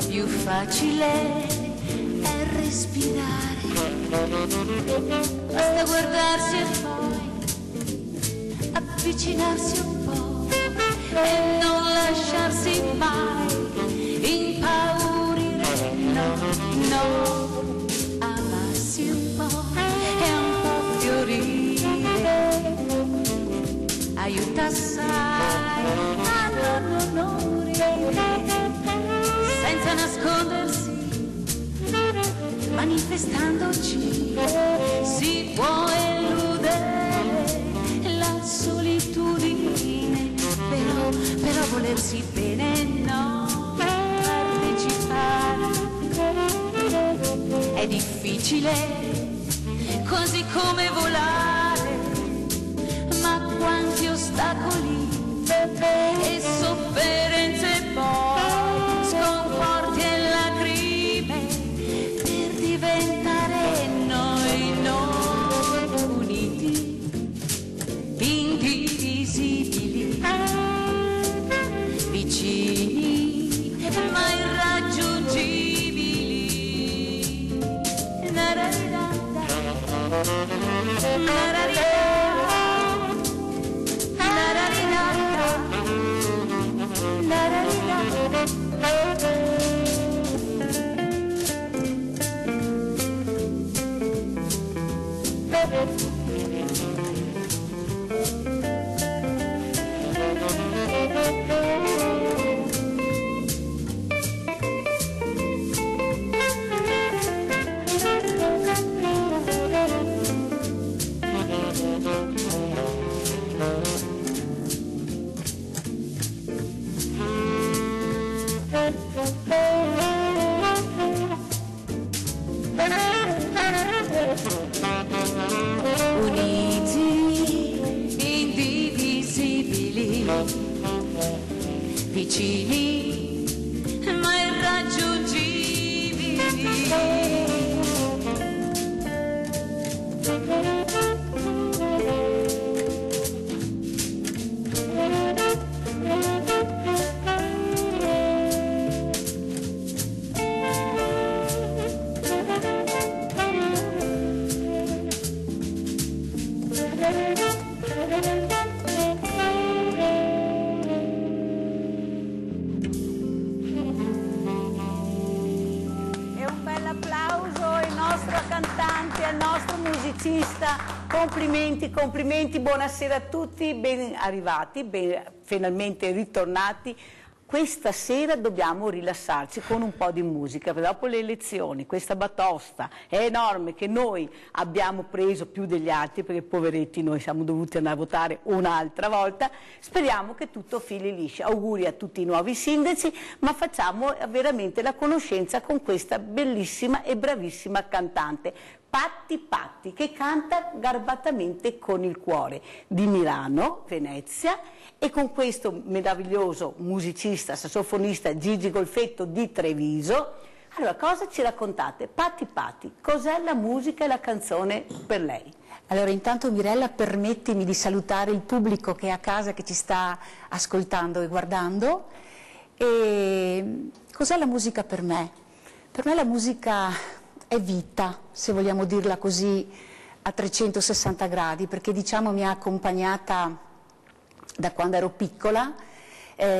più facile è respirare, basta guardarsi e poi avvicinarsi un po' e non lasciarsi mai impaurire, no, no, amarsi un po' e un po' fiorire, aiuta assai a non morire, senza nascondersi, manifestandoci, si può eludere la solitudine, però volersi bene no, partecipare è difficile, così come volare, ma quanti ostacoli e sofferenze poi, sconforti e lacrime, per diventare noi uniti, indivisibili, vicini ma irraggiungibili. Na-ra-ri-ra-ra, na-ra-ri-ra, vicini ma irraggiungibili. Complimenti, complimenti, buonasera a tutti, ben arrivati, finalmente ritornati. Questa sera dobbiamo rilassarci con un po' di musica, perché dopo le elezioni questa batosta è enorme che noi abbiamo preso più degli altri, perché poveretti noi siamo dovuti andare a votare un'altra volta. Speriamo che tutto fili liscio. Auguri a tutti i nuovi sindaci, ma facciamo veramente la conoscenza con questa bellissima e bravissima cantante, Patti Patti, che canta garbatamente con il cuore, di Milano, Venezia, e con questo meraviglioso musicista, sassofonista Gigi Golfetto di Treviso. Allora, cosa ci raccontate? Patti Patti, cos'è la musica e la canzone per lei? Allora, intanto Mirella, permettimi di salutare il pubblico che è a casa, che ci sta ascoltando e guardando. E cos'è la musica per me? Per me la musica è vita, se vogliamo dirla così, a 360 gradi, perché diciamo mi ha accompagnata da quando ero piccola,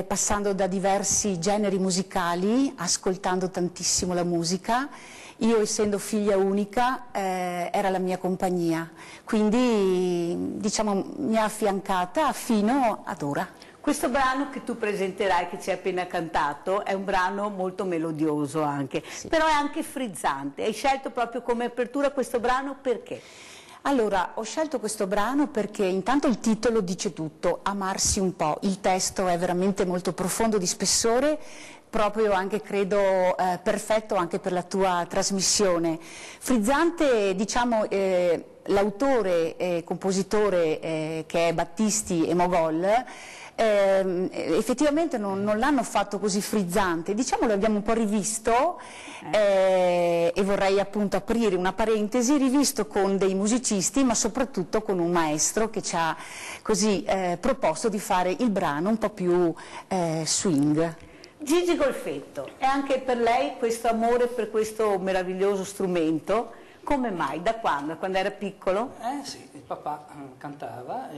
passando da diversi generi musicali, ascoltando tantissimo la musica. Io, essendo figlia unica, era la mia compagnia, quindi diciamo mi ha affiancata fino ad ora. Questo brano che tu presenterai, che ci hai appena cantato, è un brano molto melodioso anche, sì, però è anche frizzante. Hai scelto proprio come apertura questo brano perché? Allora, ho scelto questo brano perché intanto il titolo dice tutto, amarsi un po'. Il testo è veramente molto profondo, di spessore, proprio anche credo perfetto anche per la tua trasmissione. Frizzante, diciamo, l'autore e compositore che è Battisti e Mogol, effettivamente non l'hanno fatto così frizzante, diciamo lo abbiamo un po' rivisto e vorrei appunto aprire una parentesi, rivisto con dei musicisti ma soprattutto con un maestro che ci ha così proposto di fare il brano un po' più swing. Gigi Golfetto, e anche per lei questo amore per questo meraviglioso strumento, come mai? Da quando? Quando era piccolo? Sì, il papà cantava,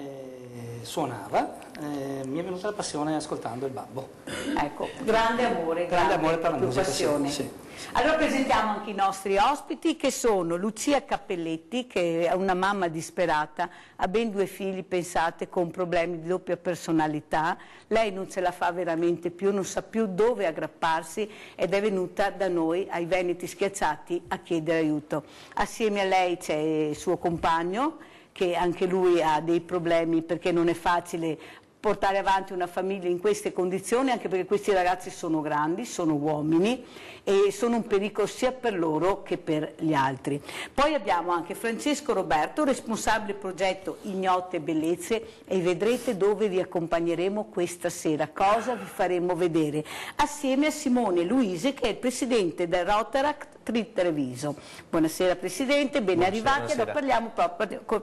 suonava, mi è venuta la passione ascoltando il babbo. Ecco, grande amore per la musica, passione. Sì. Allora presentiamo anche i nostri ospiti, che sono Lucia Cappelletti, che è una mamma disperata, ha ben 2 figli, pensate, con problemi di doppia personalità. Lei non ce la fa veramente più, non sa più dove aggrapparsi ed è venuta da noi, ai Veneti Schiacciati, a chiedere aiuto. Assieme a lei c'è il suo compagno, che anche lui ha dei problemi perché non è facile portare avanti una famiglia in queste condizioni, anche perché questi ragazzi sono grandi, sono uomini e sono un pericolo sia per loro che per gli altri. Poi abbiamo anche Francesco Roberto, responsabile progetto Ignote Bellezze, e vedrete dove vi accompagneremo questa sera, cosa vi faremo vedere, assieme a Simone Luise, che è il presidente del Rotaract Treviso. Buonasera Presidente, ben arrivati. Allora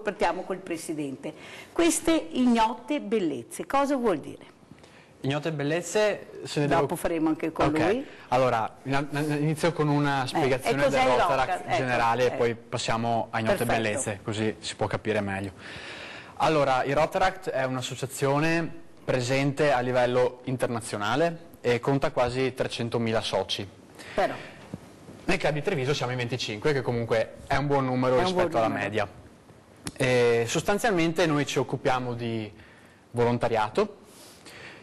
partiamo col Presidente. Queste ignote bellezze, cosa vuol dire? Ignote bellezze, dopo faremo anche con lui. Allora, inizio con una spiegazione del Rotaract generale e poi passiamo a Ignote Bellezze, così si può capire meglio. Allora, il Rotaract è un'associazione presente a livello internazionale e conta quasi 300.000 soci. Però. Nel club di Treviso siamo in 25, che comunque è un buon numero rispetto alla media. E sostanzialmente noi ci occupiamo di volontariato,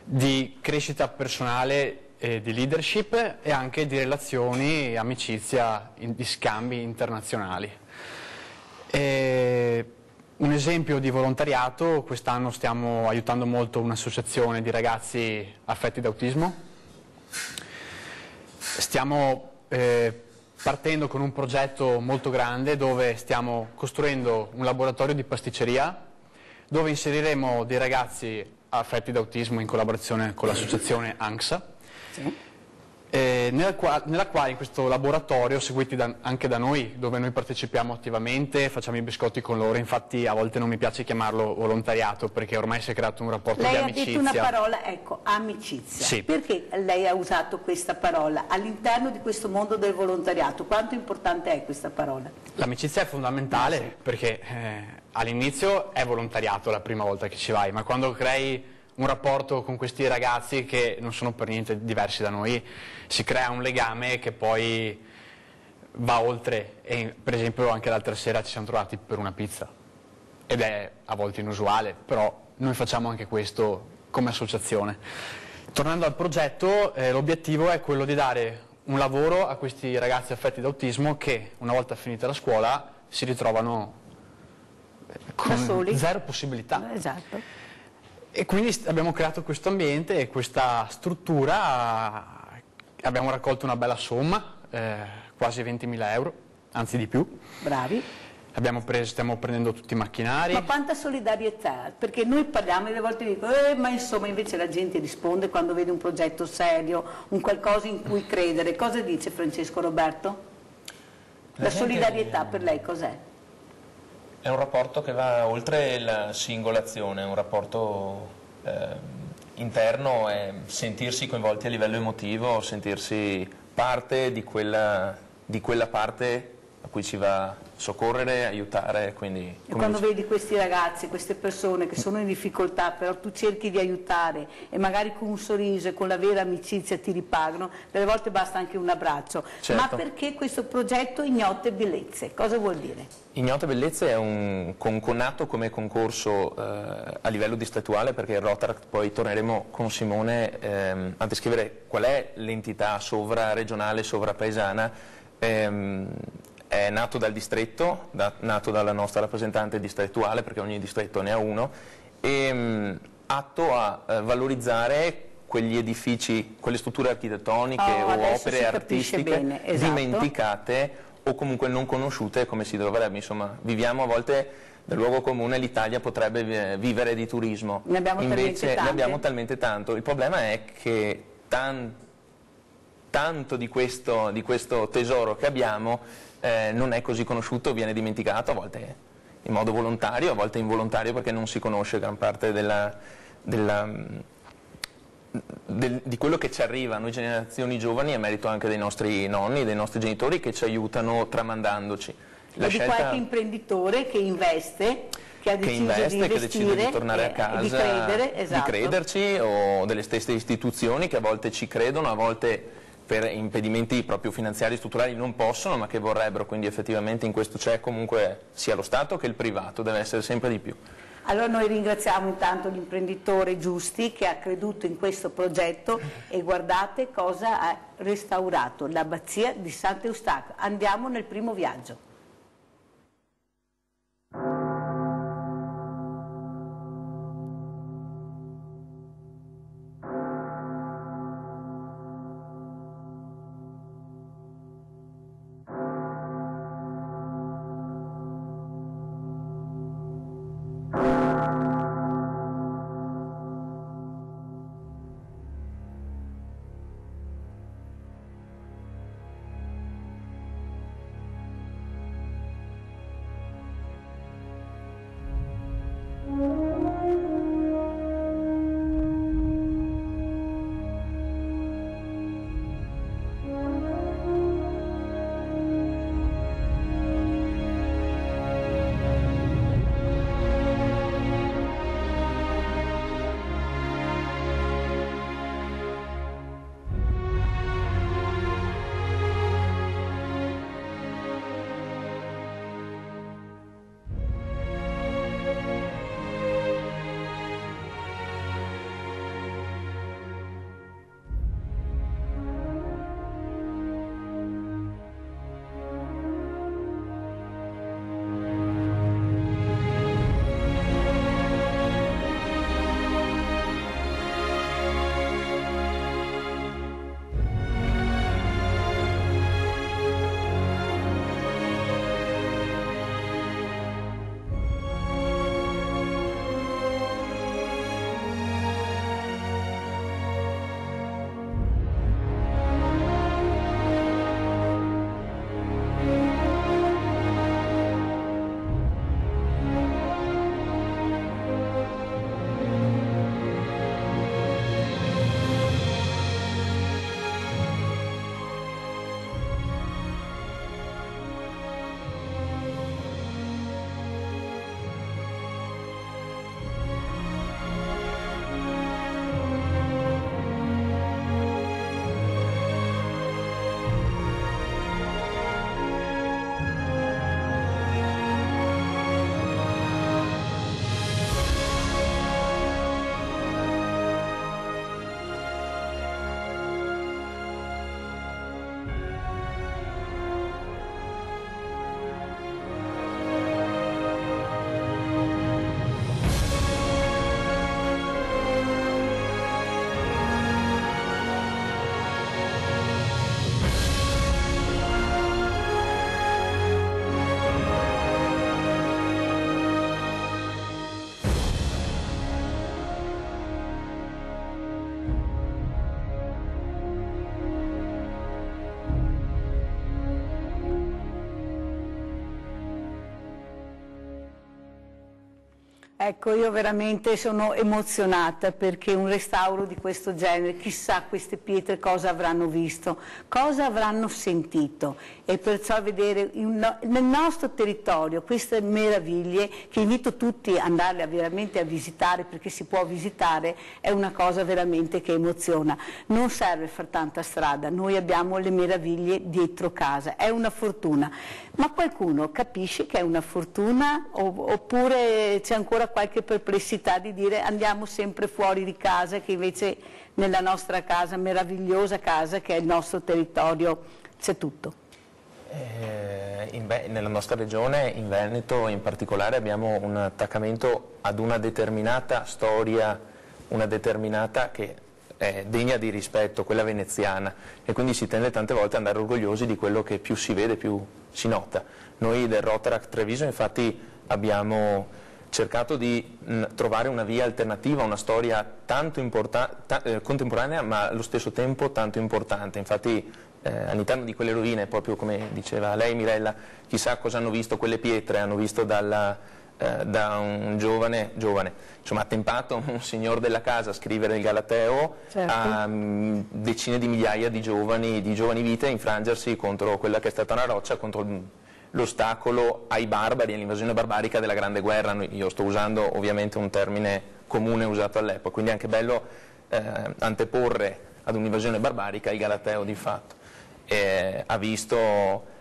di crescita personale e di leadership e anche di relazioni, amicizia, di scambi internazionali. Un esempio di volontariato: quest'anno stiamo aiutando molto un'associazione di ragazzi affetti da autismo. Stiamo partendo con un progetto molto grande dove stiamo costruendo un laboratorio di pasticceria dove inseriremo dei ragazzi affetti da autismo in collaborazione con l'associazione ANXA, nella quale in questo laboratorio, seguiti anche da noi, dove noi partecipiamo attivamente, facciamo i biscotti con loro. Infatti a volte non mi piace chiamarlo volontariato perché ormai si è creato un rapporto di amicizia. Lei ha detto una parola, ecco, amicizia. Sì. Perché lei ha usato questa parola all'interno di questo mondo del volontariato? Quanto importante è questa parola? L'amicizia è fondamentale perché all'inizio è volontariato la prima volta che ci vai, ma quando crei un rapporto con questi ragazzi che non sono per niente diversi da noi, si crea un legame che poi va oltre. E per esempio anche l'altra sera ci siamo trovati per una pizza ed è a volte inusuale, però noi facciamo anche questo come associazione. Tornando al progetto, l'obiettivo è quello di dare un lavoro a questi ragazzi affetti da autismo che una volta finita la scuola si ritrovano con zero possibilità. Esatto. E quindi abbiamo creato questo ambiente e questa struttura, abbiamo raccolto una bella somma, quasi 20.000 euro, anzi di più. Bravi. Stiamo prendendo tutti i macchinari. Ma quanta solidarietà, perché noi parliamo e delle volte dico, ma insomma invece la gente risponde quando vede un progetto serio, un qualcosa in cui credere. Cosa dice Francesco Roberto? La solidarietà per lei cos'è? È un rapporto che va oltre la singola azione, è un rapporto interno, è sentirsi coinvolti a livello emotivo, sentirsi parte di quella parte a cui ci va soccorrere, aiutare. Quindi, e quando vedi questi ragazzi, queste persone che sono in difficoltà, però tu cerchi di aiutare e magari con un sorriso e con la vera amicizia ti ripagano, delle volte basta anche un abbraccio. Certo. Ma perché questo progetto Ignote Bellezze? Cosa vuol dire? Ignote Bellezze è nato come concorso a livello distrettuale, perché il Rotaract, poi torneremo con Simone a descrivere qual è l'entità sovraregionale, sovrapaesana. È nato dal distretto, nato dalla nostra rappresentante distrettuale, perché ogni distretto ne ha uno, e atto a valorizzare quegli edifici, quelle strutture architettoniche o opere artistiche dimenticate o comunque non conosciute come si dovrebbe. Insomma, viviamo a volte nel luogo comune, l'Italia potrebbe vivere di turismo, invece ne abbiamo talmente tanto. Il problema è che tanto di questo tesoro che abbiamo non è così conosciuto, viene dimenticato, a volte in modo volontario, a volte involontario, perché non si conosce gran parte del di quello che ci arriva a noi generazioni giovani è merito anche dei nostri nonni, dei nostri genitori che ci aiutano tramandandoci. E di qualche imprenditore che investe, che ha deciso che decide di tornare a casa, di credere, esatto. Di crederci, o delle stesse istituzioni che a volte ci credono, a volte per impedimenti proprio finanziari e strutturali non possono, ma che vorrebbero, quindi effettivamente in questo c'è comunque sia lo Stato che il privato, deve essere sempre di più. Allora noi ringraziamo intanto l'imprenditore Giusti che ha creduto in questo progetto e guardate cosa ha restaurato, l'abbazia di Sant'Eustachio. Andiamo nel primo viaggio. Ecco, io veramente sono emozionata perché un restauro di questo genere, chissà queste pietre cosa avranno visto, cosa avranno sentito, e perciò vedere nel nostro territorio queste meraviglie, che invito tutti ad andarle veramente a visitare, perché si può visitare, è una cosa veramente che emoziona. Non serve far tanta strada, noi abbiamo le meraviglie dietro casa, è una fortuna. Ma qualcuno capisce che è una fortuna oppure c'è ancora qualche perplessità di dire andiamo sempre fuori di casa, che invece nella nostra casa, meravigliosa casa che è il nostro territorio, c'è tutto? Nella nostra regione, in Veneto in particolare, abbiamo un attaccamento ad una determinata storia, una determinata che è degna di rispetto, quella veneziana, e quindi si tende tante volte ad andare orgogliosi di quello che più si vede, più si nota. Noi del Rotaract Treviso infatti abbiamo cercato di trovare una via alternativa, una storia tanto contemporanea ma allo stesso tempo tanto importante. Infatti all'interno di quelle rovine, proprio come diceva lei Mirella, chissà cosa hanno visto quelle pietre, hanno visto dalla da un giovane, insomma attempato, un signor della casa a scrivere il Galateo, certo, a decine di migliaia di giovani vite a infrangersi contro quella che è stata una roccia, contro l'ostacolo ai barbari, all'invasione barbarica della Grande Guerra. Io sto usando ovviamente un termine comune usato all'epoca, quindi è anche bello anteporre ad un'invasione barbarica il Galateo di fatto. Ha visto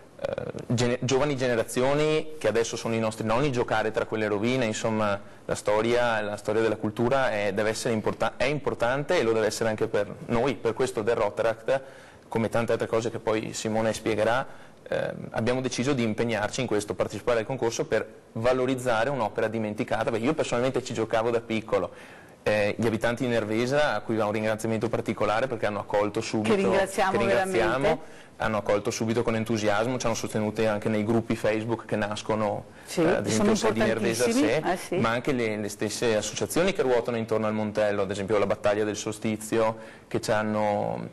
giovani generazioni che adesso sono i nostri nonni giocare tra quelle rovine. Insomma, la storia della cultura deve essere è importante, e lo deve essere anche per noi. Per questo del Rotaract, come tante altre cose che poi Simone spiegherà, abbiamo deciso di impegnarci in questo, partecipare al concorso per valorizzare un'opera dimenticata, perché io personalmente ci giocavo da piccolo. Gli abitanti di Nervesa, a cui va un ringraziamento particolare perché hanno accolto subito, che ringraziamo hanno accolto subito con entusiasmo, ci hanno sostenuti anche nei gruppi Facebook che nascono, ad esempio di Nervesa sì, ma anche le stesse associazioni che ruotano intorno al Montello, ad esempio la Battaglia del Solstizio, che ci hanno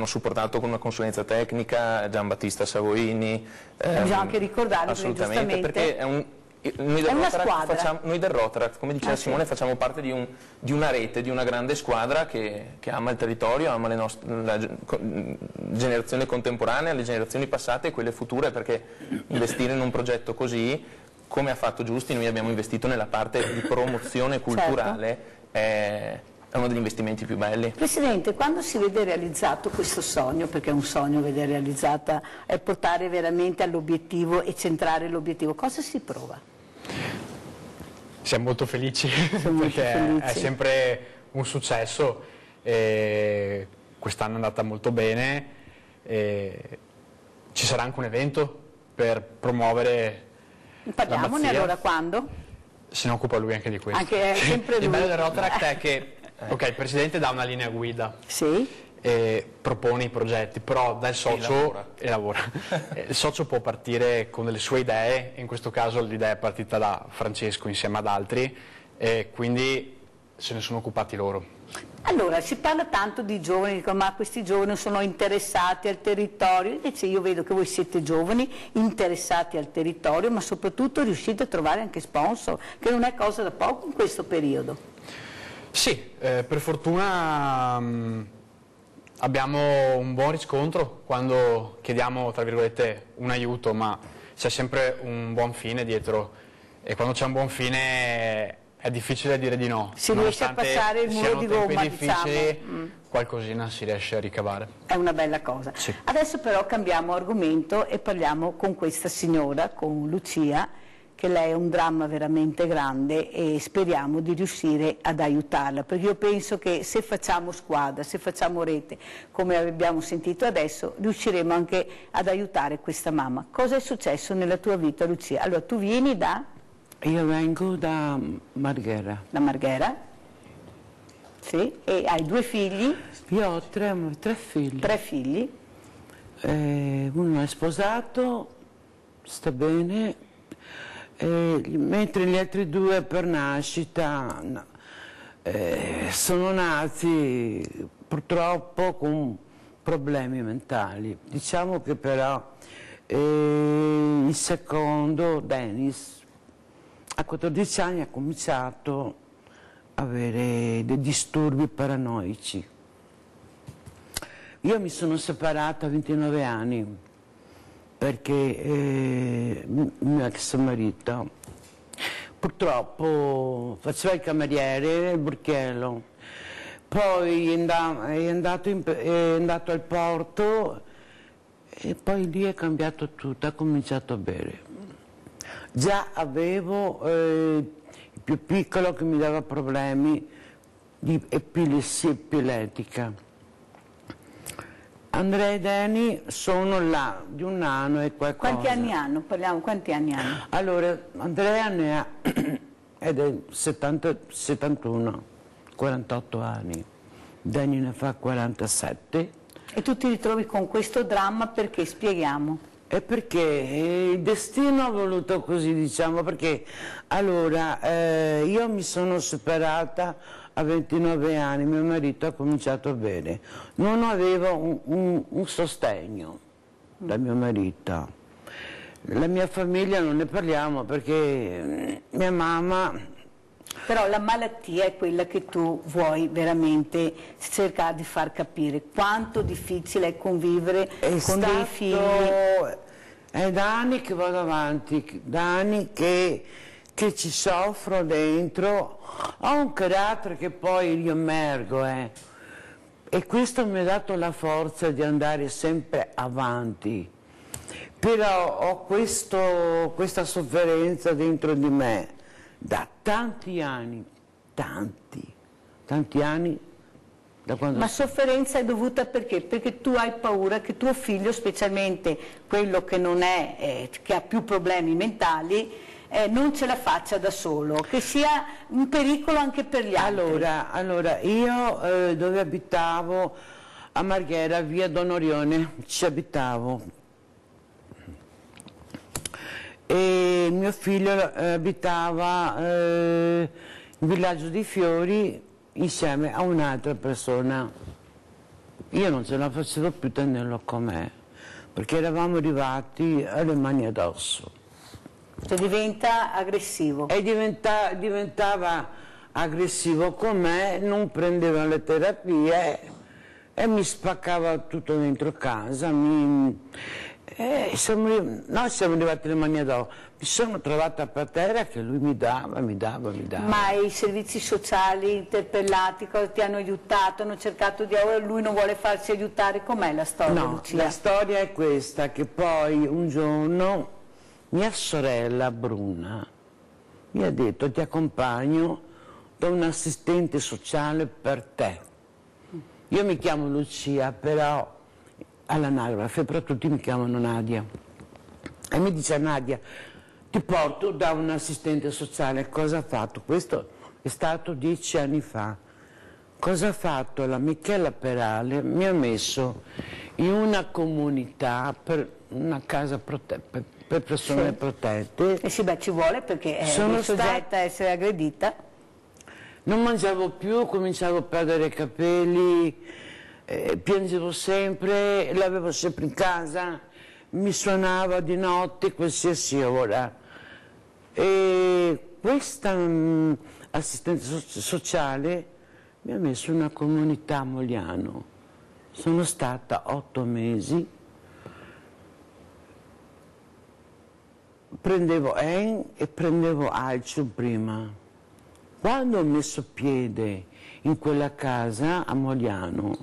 supportato con una consulenza tecnica, Giambattista Savoini. Bisogna anche ricordarlo, assolutamente, perché noi del Rotaract, come diceva Simone, facciamo parte di una rete, di una grande squadra che ama il territorio, ama la generazione contemporanea, le generazioni passate e quelle future, perché investire in un progetto così, come ha fatto Giusti, noi abbiamo investito nella parte di promozione culturale, è uno degli investimenti più belli. Presidente, quando si vede realizzato questo sogno, perché è un sogno vedere realizzata, è portare veramente all'obiettivo e centrare l'obiettivo, cosa si prova? Siamo molto felici molto perché felici. È sempre un successo, e quest'anno è andata molto bene, e ci sarà anche un evento per promuovere. Parliamone allora, quando? Se ne occupa lui anche di questo. Anche sempre lui. Il bello del Rotaract è che il Presidente dà una linea guida, e propone i progetti, però dal socio e lavora. Il socio può partire con delle sue idee, in questo caso l'idea è partita da Francesco insieme ad altri, e quindi se ne sono occupati loro. Allora, si parla tanto di giovani, dicono, ma questi giovani sono interessati al territorio, invece io vedo che voi siete giovani, interessati al territorio, ma soprattutto riuscite a trovare anche sponsor, che non è cosa da poco in questo periodo. Sì, per fortuna abbiamo un buon riscontro quando chiediamo, tra virgolette, un aiuto, ma c'è sempre un buon fine dietro, e quando c'è un buon fine è difficile dire di no. Si riesce a passare il muro di gomma, difficili, qualcosina si riesce a ricavare. È una bella cosa. Sì. Adesso però cambiamo argomento e parliamo con questa signora, con Lucia, che lei è un dramma veramente grande, e speriamo di riuscire ad aiutarla, perché io penso che se facciamo squadra, se facciamo rete, come abbiamo sentito adesso, riusciremo anche ad aiutare questa mamma. Cosa è successo nella tua vita, Lucia? Allora, tu vieni da? Io vengo da Marghera. Da Marghera? Sì, e hai 2 figli? Io ho tre figli. 3 figli? Uno è sposato, sta bene, mentre gli altri 2 per nascita sono nati purtroppo con problemi mentali. Diciamo che però il secondo, Dennis, a 14 anni ha cominciato a avere dei disturbi paranoici. Io mi sono separata a 29 anni perché il mio ex marito purtroppo faceva il cameriere nel Burchiello, poi è andato al porto e poi lì è cambiato tutto, ha cominciato a bere. Già avevo il più piccolo che mi dava problemi di epilessia epilettica. Andrea e Dani sono là di 1 anno e qualcosa. Quanti anni hanno? Parliamo, quanti anni hanno? Allora, Andrea ne ha è del 71, 48 anni, Dani ne fa 47. E tu ti ritrovi con questo dramma perché? Spieghiamo. È perché il destino ha voluto così, diciamo, perché allora io mi sono separata a 29 anni, mio marito ha cominciato a bere, non avevo un sostegno da mio marito, La mia famiglia non ne parliamo perché mia mamma... Però la malattia è quella che tu vuoi veramente cercare di far capire quanto difficile è convivere con dei figli. È da anni che vado avanti, da anni che ci soffro dentro, ho un carattere che poi io emergo, e questo mi ha dato la forza di andare sempre avanti. Però ho questa sofferenza dentro di me da tanti anni, tanti anni. Da quando... Ma sofferenza è dovuta perché? Perché tu hai paura che tuo figlio, specialmente quello che non è, che ha più problemi mentali, non ce la faccia da solo, che sia un pericolo anche per gli altri. Allora io dove abitavo, a Marghera, via Don Orione, ci abitavo. E mio figlio abitava in Villaggio dei Fiori insieme a un'altra persona. Io non ce la facevo più tenerlo con me, perché eravamo arrivati alle mani addosso. Cioè diventa aggressivo. E diventava aggressivo con me, non prendeva le terapie e mi spaccava tutto dentro casa. Noi siamo arrivati alle mani addosso, mi sono trovata per terra che lui mi dava. Ma i servizi sociali interpellati, cosa ti hanno aiutato? Hanno cercato di... lui non vuole farsi aiutare, com'è la storia, No, Lucia? la storia è questa, che poi un giorno mia sorella Bruna mi ha detto: ti accompagno da un assistente sociale per te. Io mi chiamo Lucia, però all'anagrafe, però tutti mi chiamano Nadia. E mi dice: Nadia, ti porto da un assistente sociale. Cosa ha fatto? Questo è stato 10 anni fa. Cosa ha fatto? La Michela Perale mi ha messo in una comunità, per una casa per persone protette. E sì, beh, ci vuole, perché è soggetta a essere aggredita. Non mangiavo più, cominciavo a perdere i capelli, piangevo sempre, l'avevo sempre in casa, mi suonava di notte qualsiasi ora. E questa assistente sociale mi ha messo in una comunità a Mogliano. Sono stata 8 mesi, prendevo EN e prendevo Alcio prima. Quando ho messo piede in quella casa a Mogliano,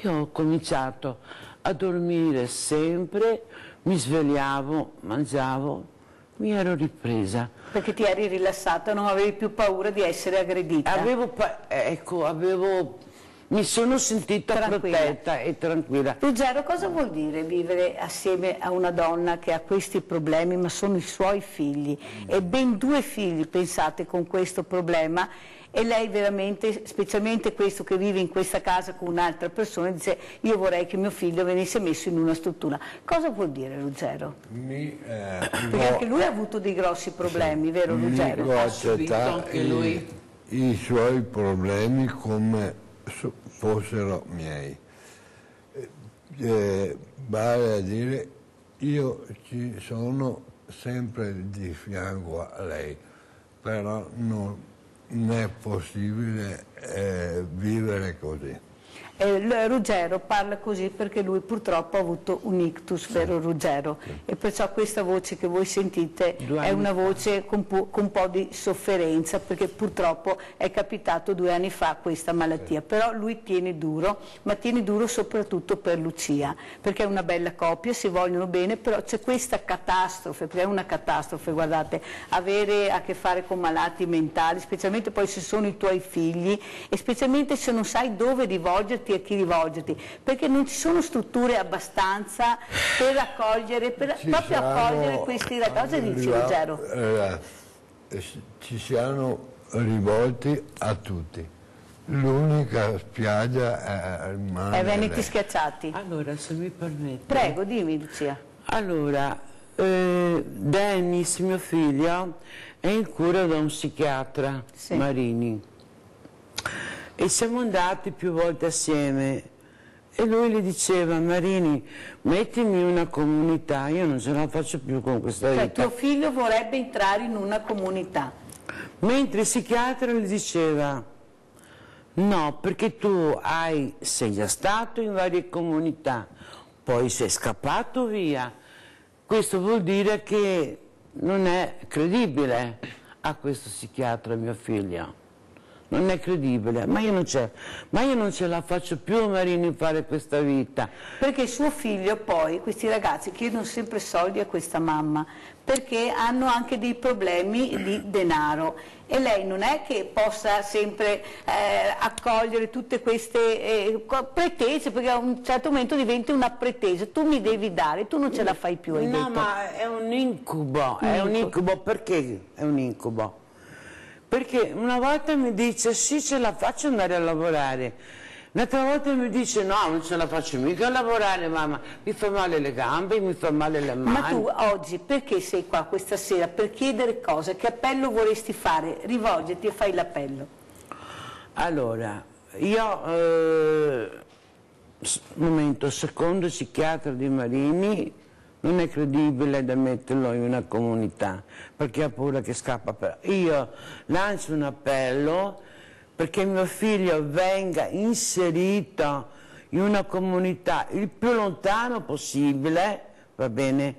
io ho cominciato a dormire sempre, mi svegliavo, mangiavo, mi ero ripresa. Perché ti eri rilassata, non avevi più paura di essere aggredita? Mi sono sentita protetta e tranquilla. Ruggero, cosa vuol dire vivere assieme a una donna che ha questi problemi, ma sono i suoi figli? E ben 2 figli, pensate, con questo problema, e lei veramente, specialmente questo che vive in questa casa con un'altra persona, dice: io vorrei che mio figlio venisse messo in una struttura. Cosa vuol dire, Ruggero? Perché anche lui ha avuto dei grossi problemi, vero Ruggero? Può accettare i suoi problemi come fossero miei. Vale a dire, io ci sono sempre di fianco a lei, però non è possibile vivere così. Ruggero parla così perché lui purtroppo ha avuto un ictus, vero Ruggero? E perciò questa voce che voi sentite è una voce con un po' di sofferenza, perché purtroppo è capitato 2 anni fa questa malattia. Però lui tiene duro, ma tiene duro soprattutto per Lucia, perché è una bella coppia, si vogliono bene, però c'è questa catastrofe, perché è una catastrofe, guardate, avere a che fare con malati mentali, specialmente poi se sono i tuoi figli, e specialmente se non sai dove rivolgerti e a chi rivolgerti, perché non ci sono strutture abbastanza per accogliere, accogliere questi ragazzi. Cosa dici, Ruggero? Ci siamo rivolti a tutti. L'unica spiaggia rimane... È Veneti Schiacciati. Allora, se mi permette... Prego, dimmi, Lucia. Allora, Dennis, mio figlio, è in cura da un psichiatra, Marini. E siamo andati più volte assieme E lui le diceva: Marini, mettimi una comunità, io non ce la faccio più con questa vita. Cioè tuo figlio vorrebbe entrare in una comunità. Mentre il psichiatra le diceva: no, perché tu sei già stato in varie comunità, poi sei scappato via. Questo vuol dire che non è credibile a questo psichiatra mio figlio. Non è credibile, ma io non ce la faccio più, Marini, fare questa vita. Perché suo figlio poi, questi ragazzi chiedono sempre soldi a questa mamma, perché hanno anche dei problemi di denaro e lei non è che possa sempre accogliere tutte queste pretese, perché a un certo momento diventa una pretesa, tu mi devi dare, tu non ce la fai più, hai detto. No, ma è un incubo, è un incubo. Perché è un incubo? Perché una volta mi dice sì, ce la faccio andare a lavorare, un'altra volta mi dice no, non ce la faccio mica a lavorare, mamma, mi fa male le gambe, mi fa male le mani. Ma tu oggi perché sei qua questa sera? Per chiedere cosa? Che appello vorresti fare? Rivolgiti e fai l'appello. Allora, io, momento, secondo psichiatra di Marini, non è credibile da metterlo in una comunità, perché ha paura che scappa. Io lancio un appello perché mio figlio venga inserito in una comunità il più lontano possibile, va bene,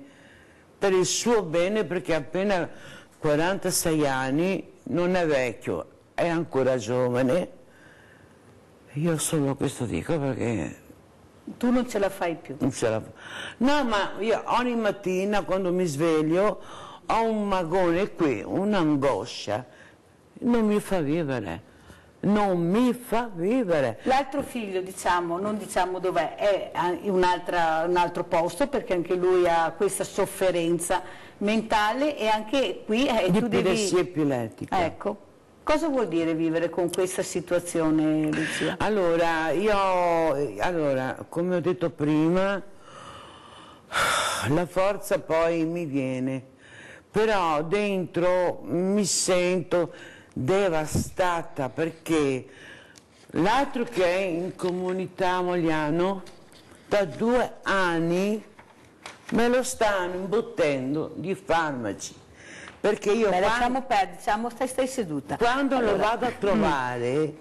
per il suo bene, perché ha appena 46 anni, non è vecchio, è ancora giovane. Io solo questo dico perché... Tu non ce la fai più. Non ce la... No, ma io ogni mattina quando mi sveglio ho un magone qui, un'angoscia, non mi fa vivere, non mi fa vivere. L'altro figlio, diciamo, non diciamo dov'è, è in un altro posto, perché anche lui ha questa sofferenza mentale e anche qui di tu epilessia epilettica. Ecco. Cosa vuol dire vivere con questa situazione, Lucia? Allora, come ho detto prima, la forza poi mi viene, però dentro mi sento devastata perché l'altro che è in comunità a Mogliano da 2 anni me lo stanno imbottendo di farmaci. Perché io lasciamo perdere, diciamo, stai seduta. Quando allora, lo vado a trovare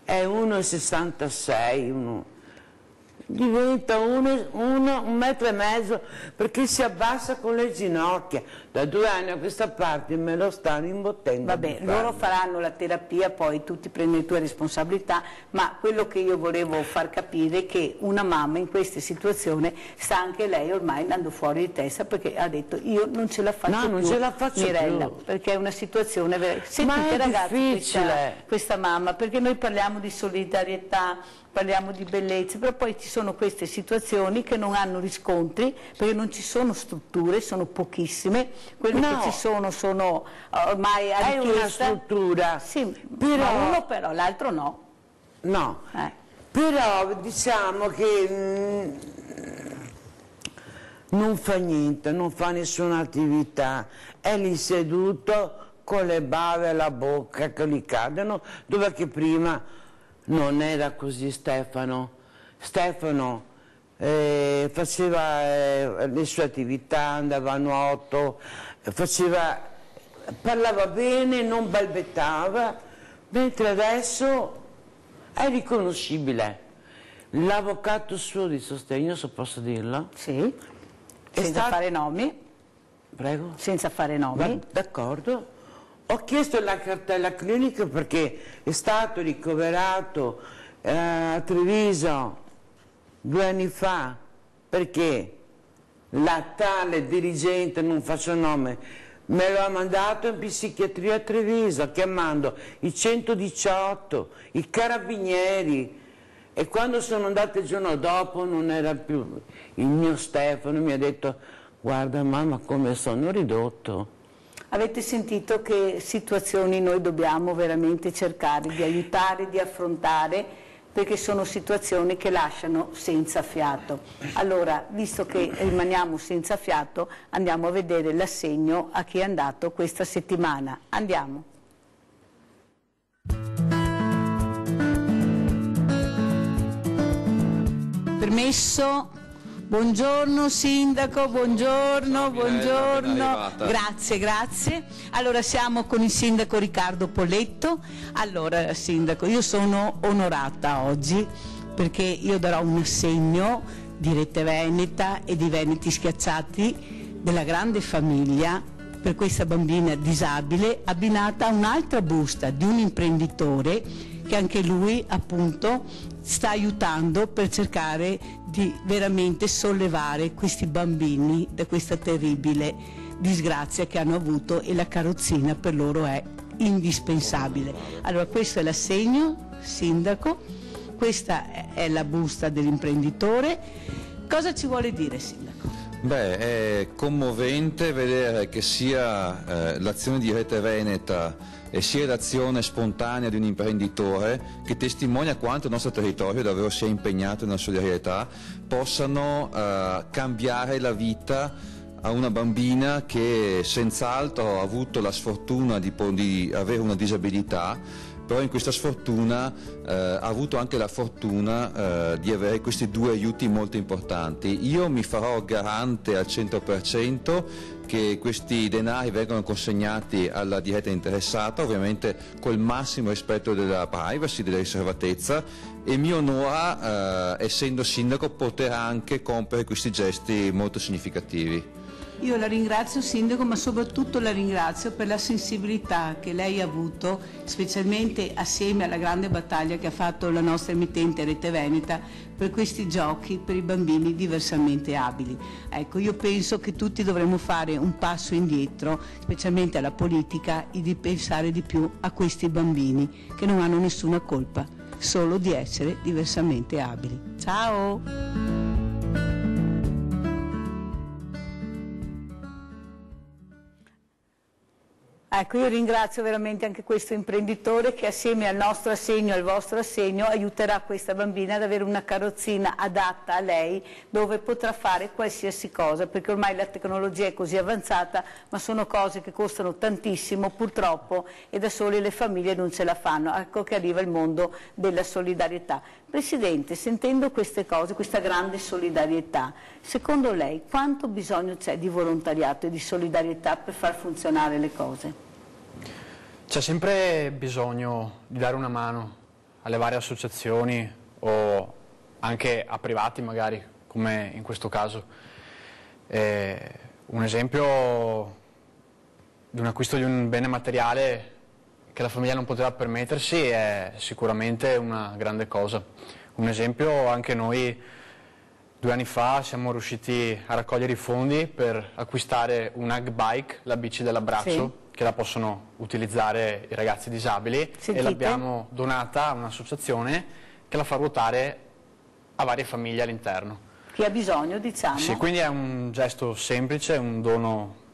è 1,66, diventa 1,5 metri perché si abbassa con le ginocchia. Da 2 anni a questa parte me lo stanno imbottendo. Vabbè, loro faranno la terapia, poi tu ti prendi le tue responsabilità, ma quello che io volevo far capire è che una mamma in queste situazioni sta anche lei ormai andando fuori di testa, perché ha detto io non ce la faccio più, non ce la faccio Mirella, più. Perché è una situazione vera. Ma è difficile. Questa mamma, perché noi parliamo di solidarietà, parliamo di bellezza, però poi ci sono queste situazioni che non hanno riscontri, perché non ci sono strutture, sono pochissime, quelle che ci sono ormai a richiesta. È una struttura. Sì, ma uno però, l'altro no. No, però diciamo che non fa niente, non fa nessuna attività, è lì seduto con le bave alla bocca che gli cadono, dove che prima non era così Stefano. Stefano faceva le sue attività, andava a nuoto, parlava bene, non balbettava, mentre adesso è riconoscibile. L'avvocato suo di sostegno, se posso dirlo? Sì, senza fare nomi. Prego? Senza fare nomi. D'accordo. Ho chiesto la cartella clinica perché è stato ricoverato a Treviso 2 anni fa, perché la tale dirigente, non faccio nome, me lo ha mandato in psichiatria a Treviso chiamando i 118, i carabinieri, e quando sono andata il giorno dopo non era più il mio Stefano, mi ha detto guarda mamma come sono ridotto. Avete sentito che situazioni noi dobbiamo veramente cercare di aiutare, di affrontare, perché sono situazioni che lasciano senza fiato. Allora, visto che rimaniamo senza fiato, andiamo a vedere l'assegno a chi è andato questa settimana. Andiamo. Permesso? Buongiorno Sindaco, buongiorno, buongiorno. Grazie, grazie. Allora siamo con il Sindaco Riccardo Polletto. Allora Sindaco, io sono onorata oggi perché io darò un assegno di Rete Veneta e di Veneti Schiacciati della grande famiglia per questa bambina disabile, abbinata a un'altra busta di un imprenditore che anche lui appunto sta aiutando per cercare di veramente sollevare questi bambini da questa terribile disgrazia che hanno avuto, e la carrozzina per loro è indispensabile. Allora questo è l'assegno, Sindaco, questa è la busta dell'imprenditore. Cosa ci vuole dire, Sindaco? Beh, è commovente vedere che sia l'azione di Rete Veneta e sia l'azione spontanea di un imprenditore, che testimonia quanto il nostro territorio davvero sia impegnato nella solidarietà, possano cambiare la vita a una bambina che senz'altro ha avuto la sfortuna di avere una disabilità, però in questa sfortuna ha avuto anche la fortuna di avere questi due aiuti molto importanti. Io mi farò garante al 100% che questi denari vengano consegnati alla diretta interessata, ovviamente col massimo rispetto della privacy, della riservatezza, e mi onora, essendo sindaco, poter anche compiere questi gesti molto significativi. Io la ringrazio Sindaco, ma soprattutto la ringrazio per la sensibilità che lei ha avuto, specialmente assieme alla grande battaglia che ha fatto la nostra emittente Rete Veneta per questi giochi per i bambini diversamente abili. Ecco, io penso che tutti dovremmo fare un passo indietro, specialmente alla politica, e di pensare di più a questi bambini che non hanno nessuna colpa, solo di essere diversamente abili. Ciao! Ecco, io ringrazio veramente anche questo imprenditore che assieme al nostro assegno, al vostro assegno, aiuterà questa bambina ad avere una carrozzina adatta a lei dove potrà fare qualsiasi cosa, perché ormai la tecnologia è così avanzata, ma sono cose che costano tantissimo purtroppo e da sole le famiglie non ce la fanno. Ecco che arriva il mondo della solidarietà. Presidente, sentendo queste cose, questa grande solidarietà, secondo lei quanto bisogno c'è di volontariato e di solidarietà per far funzionare le cose? C'è sempre bisogno di dare una mano alle varie associazioni o anche a privati magari, come in questo caso. Un esempio di un acquisto di un bene materiale che la famiglia non poteva permettersi è sicuramente una grande cosa. Un esempio, anche noi 2 anni fa siamo riusciti a raccogliere i fondi per acquistare un Hug Bike, la bici dell'abbraccio, sì, che la possono utilizzare i ragazzi disabili. Sentite? E l'abbiamo donata a un'associazione che la fa ruotare a varie famiglie all'interno. Chi ha bisogno, diciamo. Sì, quindi è un gesto semplice, un dono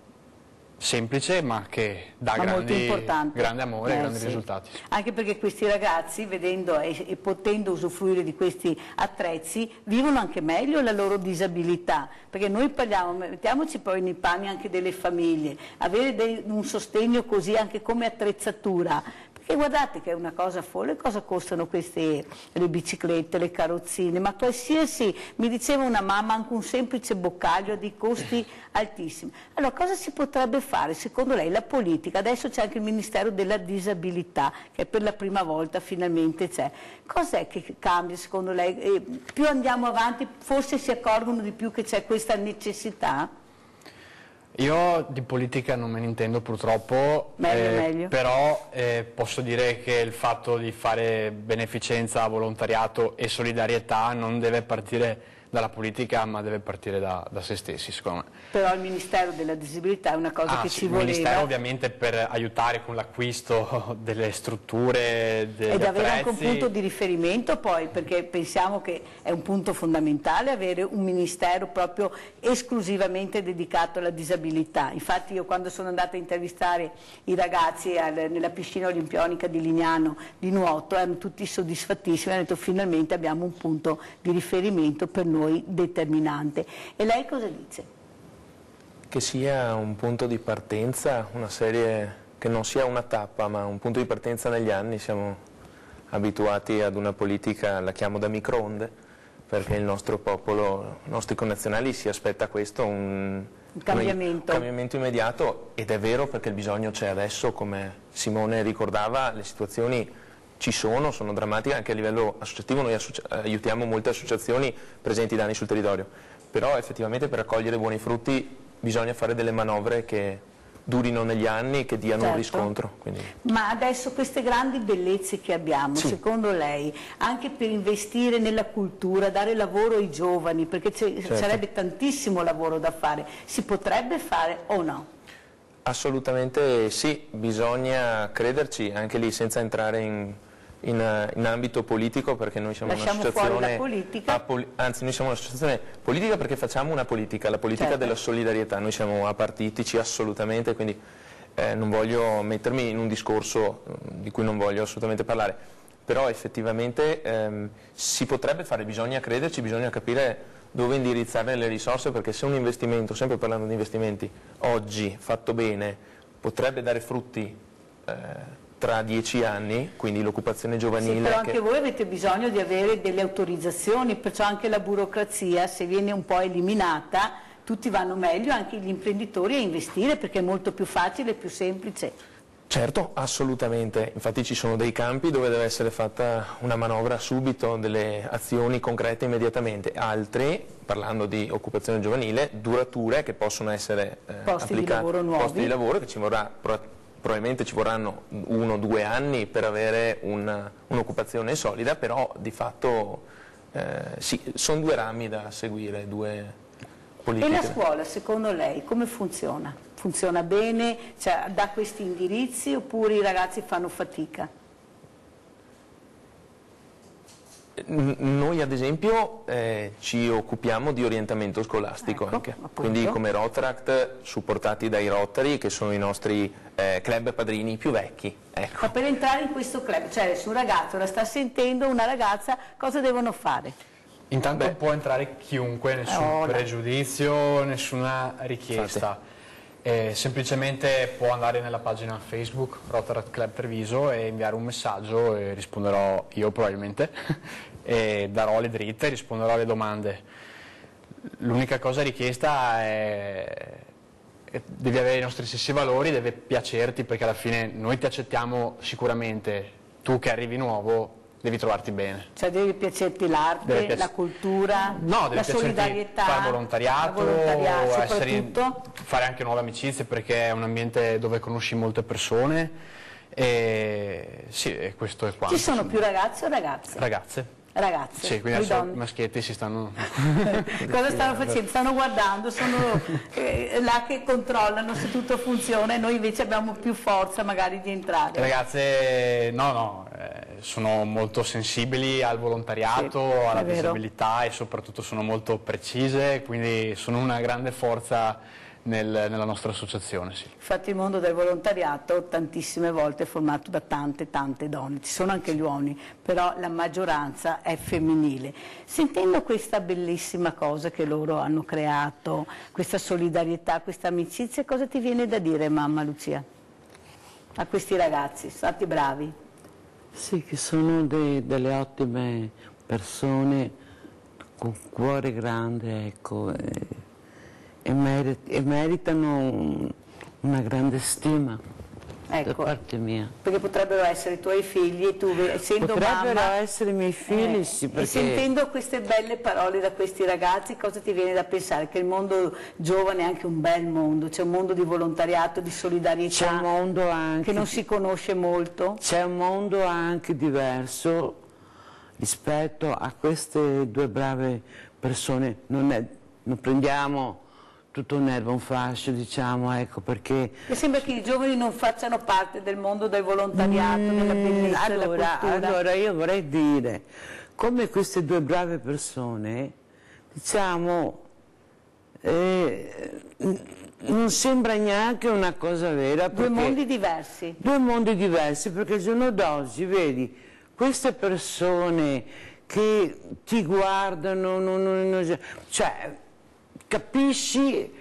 semplice ma che dà grande amore e grandi risultati. Anche perché questi ragazzi, vedendo e potendo usufruire di questi attrezzi, vivono anche meglio la loro disabilità, perché noi parliamo, mettiamoci poi nei panni anche delle famiglie, avere un sostegno così anche come attrezzatura, perché guardate che è una cosa folle cosa costano queste, le biciclette, le carrozzine, ma qualsiasi, mi diceva una mamma, anche un semplice boccaglio ha dei costi altissimi. Allora cosa si potrebbe fare secondo lei? La politica, adesso c'è anche il Ministero della Disabilità che per la prima volta finalmente c'è. Cos'è che cambia secondo lei? Più andiamo avanti forse si accorgono di più che c'è questa necessità? Io di politica non me ne intendo purtroppo, meglio. Però posso dire che il fatto di fare beneficenza, volontariato e solidarietà non deve partire dalla politica ma deve partire da se stessi, secondo me. Però il Ministero della Disabilità è una cosa che ci voleva. Il Ministero ovviamente per aiutare con l'acquisto delle strutture, degli attrezzi. Ed avere anche un punto di riferimento poi, perché pensiamo che è un punto fondamentale avere un Ministero proprio esclusivamente dedicato alla disabilità. Infatti io quando sono andata a intervistare i ragazzi nella piscina olimpionica di Lignano di nuoto erano tutti soddisfattissimi, hanno detto finalmente abbiamo un punto di riferimento per noi determinante. E lei cosa dice? Che sia un punto di partenza, una serie che non sia una tappa ma un punto di partenza negli anni. Siamo abituati ad una politica, la chiamo da microonde, perché il nostro popolo, i nostri connazionali si aspetta questo, un cambiamento immediato, ed è vero, perché il bisogno c'è adesso, come Simone ricordava, le situazioni ci sono drammatiche anche a livello associativo. Noi aiutiamo molte associazioni presenti da anni sul territorio, però effettivamente per raccogliere buoni frutti bisogna fare delle manovre che durino negli anni, che diano un riscontro. Quindi. Ma adesso queste grandi bellezze che abbiamo, secondo lei, anche per investire nella cultura, dare lavoro ai giovani, perché sarebbe tantissimo lavoro da fare, si potrebbe fare o no? Assolutamente sì, bisogna crederci, anche lì senza entrare in ambito politico, perché noi siamo un'associazione anzi noi siamo un'associazione politica perché facciamo una politica, la politica della solidarietà. Noi siamo apartitici assolutamente, quindi non voglio mettermi in un discorso di cui non voglio assolutamente parlare, però effettivamente si potrebbe fare, bisogna crederci, bisogna capire dove indirizzare le risorse, perché se un investimento, sempre parlando di investimenti, oggi fatto bene potrebbe dare frutti tra 10 anni, quindi l'occupazione giovanile. Sì, però anche voi avete bisogno di avere delle autorizzazioni, perciò anche la burocrazia, se viene un po' eliminata, tutti vanno meglio, anche gli imprenditori, a investire, perché è molto più facile e più semplice. Certo, assolutamente, infatti ci sono dei campi dove deve essere fatta una manovra subito, delle azioni concrete immediatamente, altri, parlando di occupazione giovanile, durature, che possono essere posti di lavoro nuovi. Posti di lavoro che ci vorrà probabilmente ci vorranno 1 o 2 anni per avere un'occupazione solida, però di fatto sì, sono 2 rami da seguire, 2 politiche. E la scuola, secondo lei, come funziona? Funziona bene? Cioè, dà questi indirizzi oppure i ragazzi fanno fatica? Noi ad esempio ci occupiamo di orientamento scolastico, anche. Quindi come Rotaract, supportati dai Rotary, che sono i nostri club padrini più vecchi. Ecco. Ma per entrare in questo club, cioè se un ragazzo la sta sentendo, una ragazza, cosa devono fare? Intanto può entrare chiunque, nessun pregiudizio, nessuna richiesta. Semplicemente può andare nella pagina Facebook Rotaract Club Treviso e inviare un messaggio, e risponderò io probabilmente, e darò le dritte, risponderò alle domande. L'unica cosa richiesta è devi avere i nostri stessi valori, deve piacerti, perché alla fine noi ti accettiamo sicuramente, tu che arrivi nuovo devi trovarti bene. Cioè deve piacerti l'arte, la cultura, la solidarietà, fare volontariato, fare anche nuove amicizie, perché è un ambiente dove conosci molte persone, e sì, questo è quanto. Ci sono più ragazzi o ragazze? Ragazze. Ragazze. Sì, quindi adesso i maschietti si stanno... Cosa stanno facendo? Stanno guardando, sono là che controllano se tutto funziona, e noi invece abbiamo più forza magari di entrare. Le ragazze sono molto sensibili al volontariato, alla disabilità, e soprattutto sono molto precise, quindi sono una grande forza nella nostra associazione. Sì. Infatti il mondo del volontariato tantissime volte è formato da tante donne, ci sono anche gli uomini, però la maggioranza è femminile. Sentendo questa bellissima cosa che loro hanno creato, questa solidarietà, questa amicizia, cosa ti viene da dire, mamma Lucia, a questi ragazzi? Sono stati bravi? Sì, che sono delle ottime persone con cuore grande, ecco, e meritano una grande stima da parte mia. Perché potrebbero essere i tuoi figli, e tu, essendo potrebbero mamma, essere i miei figli, sì, perché... E sentendo queste belle parole da questi ragazzi, cosa ti viene da pensare? Che il mondo giovane è anche un bel mondo, c'è un mondo di volontariato, di solidarietà, c'è un mondo anche, che non si conosce molto. C'è un mondo anche diverso rispetto a queste 2 brave persone. Non prendiamo tutto un erba un fascio, diciamo, ecco, perché... Mi sembra che i giovani non facciano parte del mondo del volontariato, della bellezza, della cultura. Allora io vorrei dire, come queste 2 brave persone, diciamo, non sembra neanche una cosa vera. 2 mondi diversi. 2 mondi diversi, perché il giorno d'oggi, vedi, queste persone che ti guardano, cioè... Capisci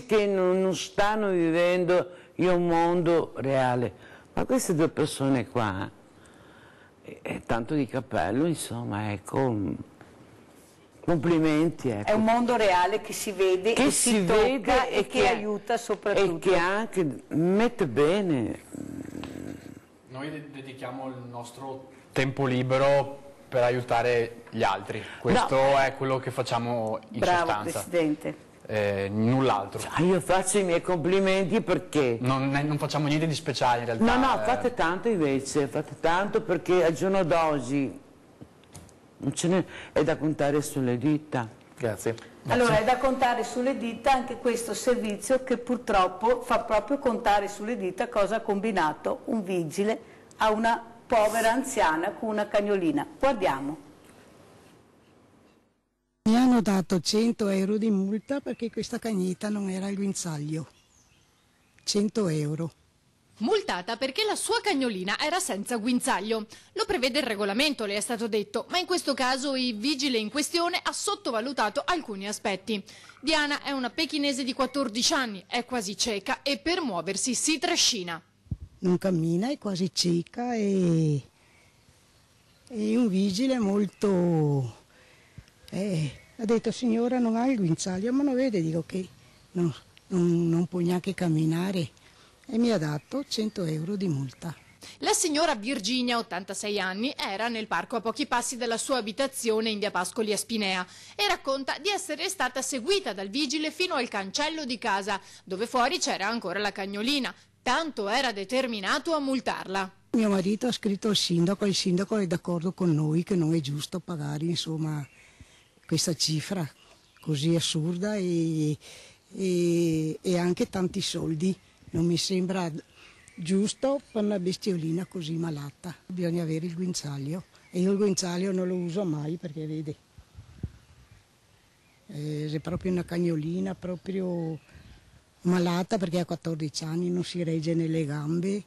che non stanno vivendo in un mondo reale, ma queste 2 persone qua, è tanto di cappello, insomma, ecco. Complimenti, ecco. È un mondo reale che si vede, che si tocca e che aiuta soprattutto. E che anche mette bene. Noi dedichiamo il nostro tempo libero per aiutare gli altri. Questo è quello che facciamo in Bravo, sostanza. Presidente. Null'altro. Io faccio i miei complimenti perché... Non facciamo niente di speciale in realtà. No, fate tanto invece, fate tanto perché al giorno d'oggi non ce n'è, è da contare sulle dita. Grazie. Allora è da contare sulle dita anche questo servizio che purtroppo fa proprio contare sulle dita cosa ha combinato un vigile a una povera anziana con una cagnolina. Guardiamo. Mi hanno dato 100 euro di multa perché questa cagnetta non era al guinzaglio. 100 euro. Multata perché la sua cagnolina era senza guinzaglio. Lo prevede il regolamento, le è stato detto, ma in questo caso il vigile in questione ha sottovalutato alcuni aspetti. Diana è una pechinese di 14 anni, è quasi cieca e per muoversi si trascina. Non cammina, è quasi cieca e un vigile molto... ha detto signora non ha il guinzaglio, ma non vede, dico che non può neanche camminare. E mi ha dato 100 euro di multa. La signora Virginia, 86 anni, era nel parco a pochi passi dalla sua abitazione in via Pascoli a Spinea e racconta di essere stata seguita dal vigile fino al cancello di casa, dove fuori c'era ancora la cagnolina. Tanto era determinato a multarla. Mio marito ha scritto al sindaco, il sindaco è d'accordo con noi che non è giusto pagare insomma questa cifra così assurda e anche tanti soldi. Non mi sembra giusto per una bestiolina così malata. Bisogna avere il guinzaglio e io il guinzaglio non lo uso mai perché vede, è proprio una cagnolina, proprio malata perché ha 14 anni, non si regge nelle gambe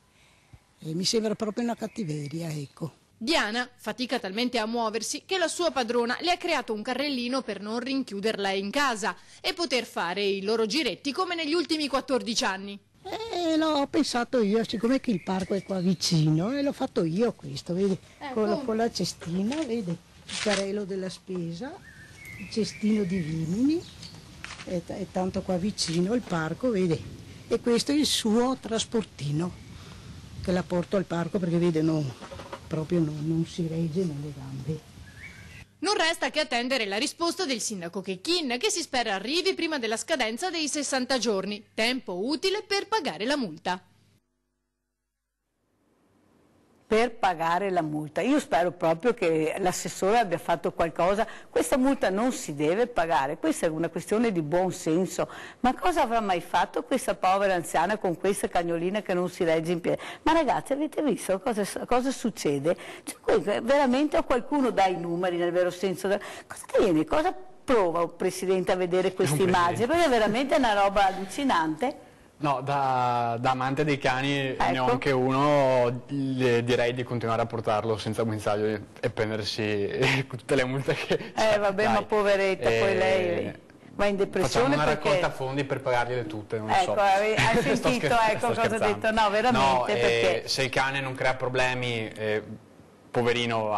e mi sembra proprio una cattiveria, ecco. Diana fatica talmente a muoversi che la sua padrona le ha creato un carrellino per non rinchiuderla in casa e poter fare i loro giretti come negli ultimi 14 anni. L'ho pensato io, siccome che il parco è qua vicino, e l'ho fatto io questo, vedi, con la cestina, vedi, il carrello della spesa, il cestino di vimini, è tanto qua vicino il parco, vedi, e questo è il suo trasportino, che la porto al parco perché vede, proprio non si regge nelle gambe. Non resta che attendere la risposta del sindaco Chechin, che si spera arrivi prima della scadenza dei 60 giorni, tempo utile per pagare la multa. Per pagare la multa. Io spero proprio che l'assessore abbia fatto qualcosa. Questa multa non si deve pagare, questa è una questione di buon senso. Ma cosa avrà mai fatto questa povera anziana con questa cagnolina che non si regge in piedi? Ma ragazzi, avete visto cosa succede? Cioè, veramente o qualcuno dà i numeri nel vero senso? Cosa prova un Presidente a vedere queste immagini? Perché veramente è una roba allucinante. No, da amante dei cani ne ho anche uno, direi di continuare a portarlo senza guinzaglio e prendersi tutte le multe che... vabbè, ma poveretta, poi lei va in depressione. Facciamo una perché... raccolta fondi per pagargliele tutte, non so. Hai sentito cosa ho detto? No, veramente, no, perché... Se il cane non crea problemi, poverino,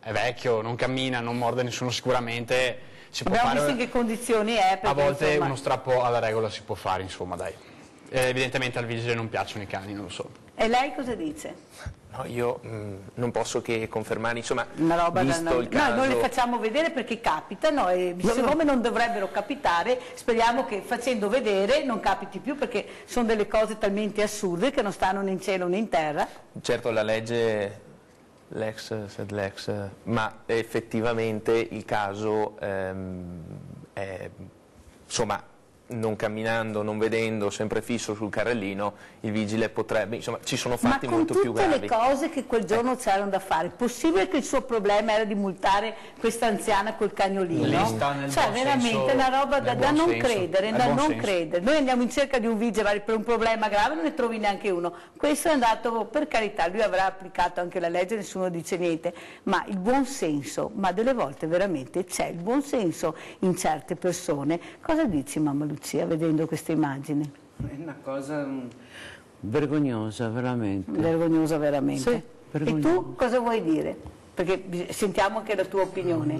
è vecchio, non cammina, non morde nessuno sicuramente... Abbiamo visto in che condizioni è. A volte insomma... uno strappo alla regola si può fare, insomma, dai. Evidentemente al vigile non piacciono i cani, non lo so. E lei cosa dice? No, io non posso che confermare, insomma, una roba visto il caso... No, non le facciamo vedere perché capitano e siccome non dovrebbero capitare, speriamo che facendo vedere non capiti più perché sono delle cose talmente assurde che non stanno né in cielo né in terra. Certo, la legge... L'ex sed l'ex, ma effettivamente il caso è, insomma, non camminando, non vedendo, sempre fisso sul carrellino, il vigile potrebbe, insomma, ci sono fatti molto più gravi. Ma con tutte le cose che quel giorno c'erano da fare, è possibile che il suo problema era di multare questa anziana col cagnolino? Cioè veramente una roba da non credere, da non credere. Noi andiamo in cerca di un vigile per un problema grave, non ne trovi neanche uno. Questo è andato, per carità, lui avrà applicato anche la legge, nessuno dice niente, ma il buon senso, ma delle volte veramente c'è il buon senso in certe persone. Cosa dici, mamma Lucia, vedendo queste immagini? È una cosa vergognosa, veramente. Vergognosa, veramente. Sì, vergognosa. E tu cosa vuoi dire? Perché sentiamo anche la tua opinione.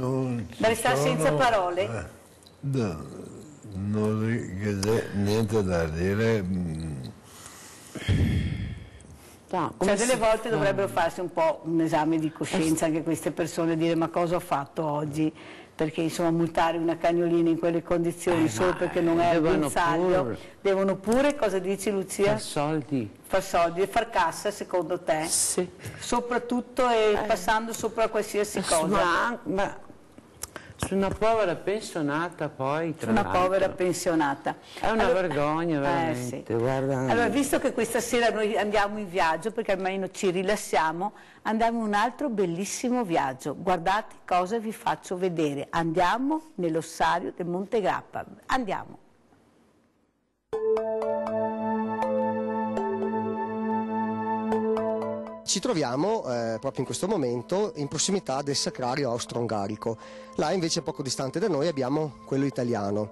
Da restare senza parole? No, non ho niente da dire. No, Cioè delle volte dovrebbero farsi un po' un esame di coscienza anche queste persone, dire ma cosa ho fatto oggi, perché insomma multare una cagnolina in quelle condizioni solo perché non è un guinzaglio, devono pure, cosa dici Lucia? Far soldi. Far soldi e far cassa secondo te? Sì. Soprattutto e passando sopra qualsiasi cosa. Ma su una povera pensionata poi, tra Una l'altro. povera pensionata. È una vergogna veramente, sì. guarda. Allora, visto che questa sera noi andiamo in viaggio, perché almeno ci rilassiamo, andiamo in un altro bellissimo viaggio. Guardate cosa vi faccio vedere. Andiamo nell'ossario del Monte Grappa. Andiamo. Ci troviamo proprio in questo momento in prossimità del Sacrario austro-ungarico. Là invece poco distante da noi abbiamo quello italiano.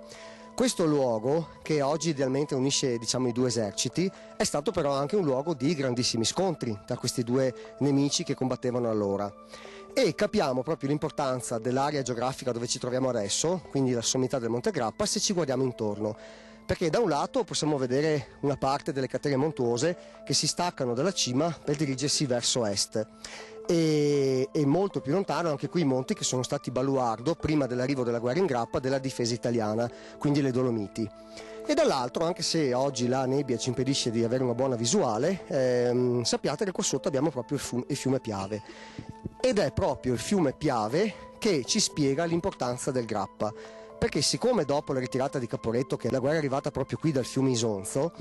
Questo luogo, che oggi idealmente unisce i due eserciti, è stato però anche un luogo di grandissimi scontri tra questi due nemici che combattevano allora. E capiamo proprio l'importanza dell'area geografica dove ci troviamo adesso, quindi la sommità del Monte Grappa, se ci guardiamo intorno. Perché da un lato possiamo vedere una parte delle catene montuose che si staccano dalla cima per dirigersi verso est e molto più lontano anche qui i monti che sono stati baluardo prima dell'arrivo della guerra in Grappa della difesa italiana, quindi le Dolomiti. E dall'altro, anche se oggi la nebbia ci impedisce di avere una buona visuale, sappiate che qua sotto abbiamo proprio il fiume Piave, ed è proprio il fiume Piave che ci spiega l'importanza del Grappa. Perché siccome dopo la ritirata di Caporetto, che la guerra è arrivata proprio qui dal fiume Isonzo,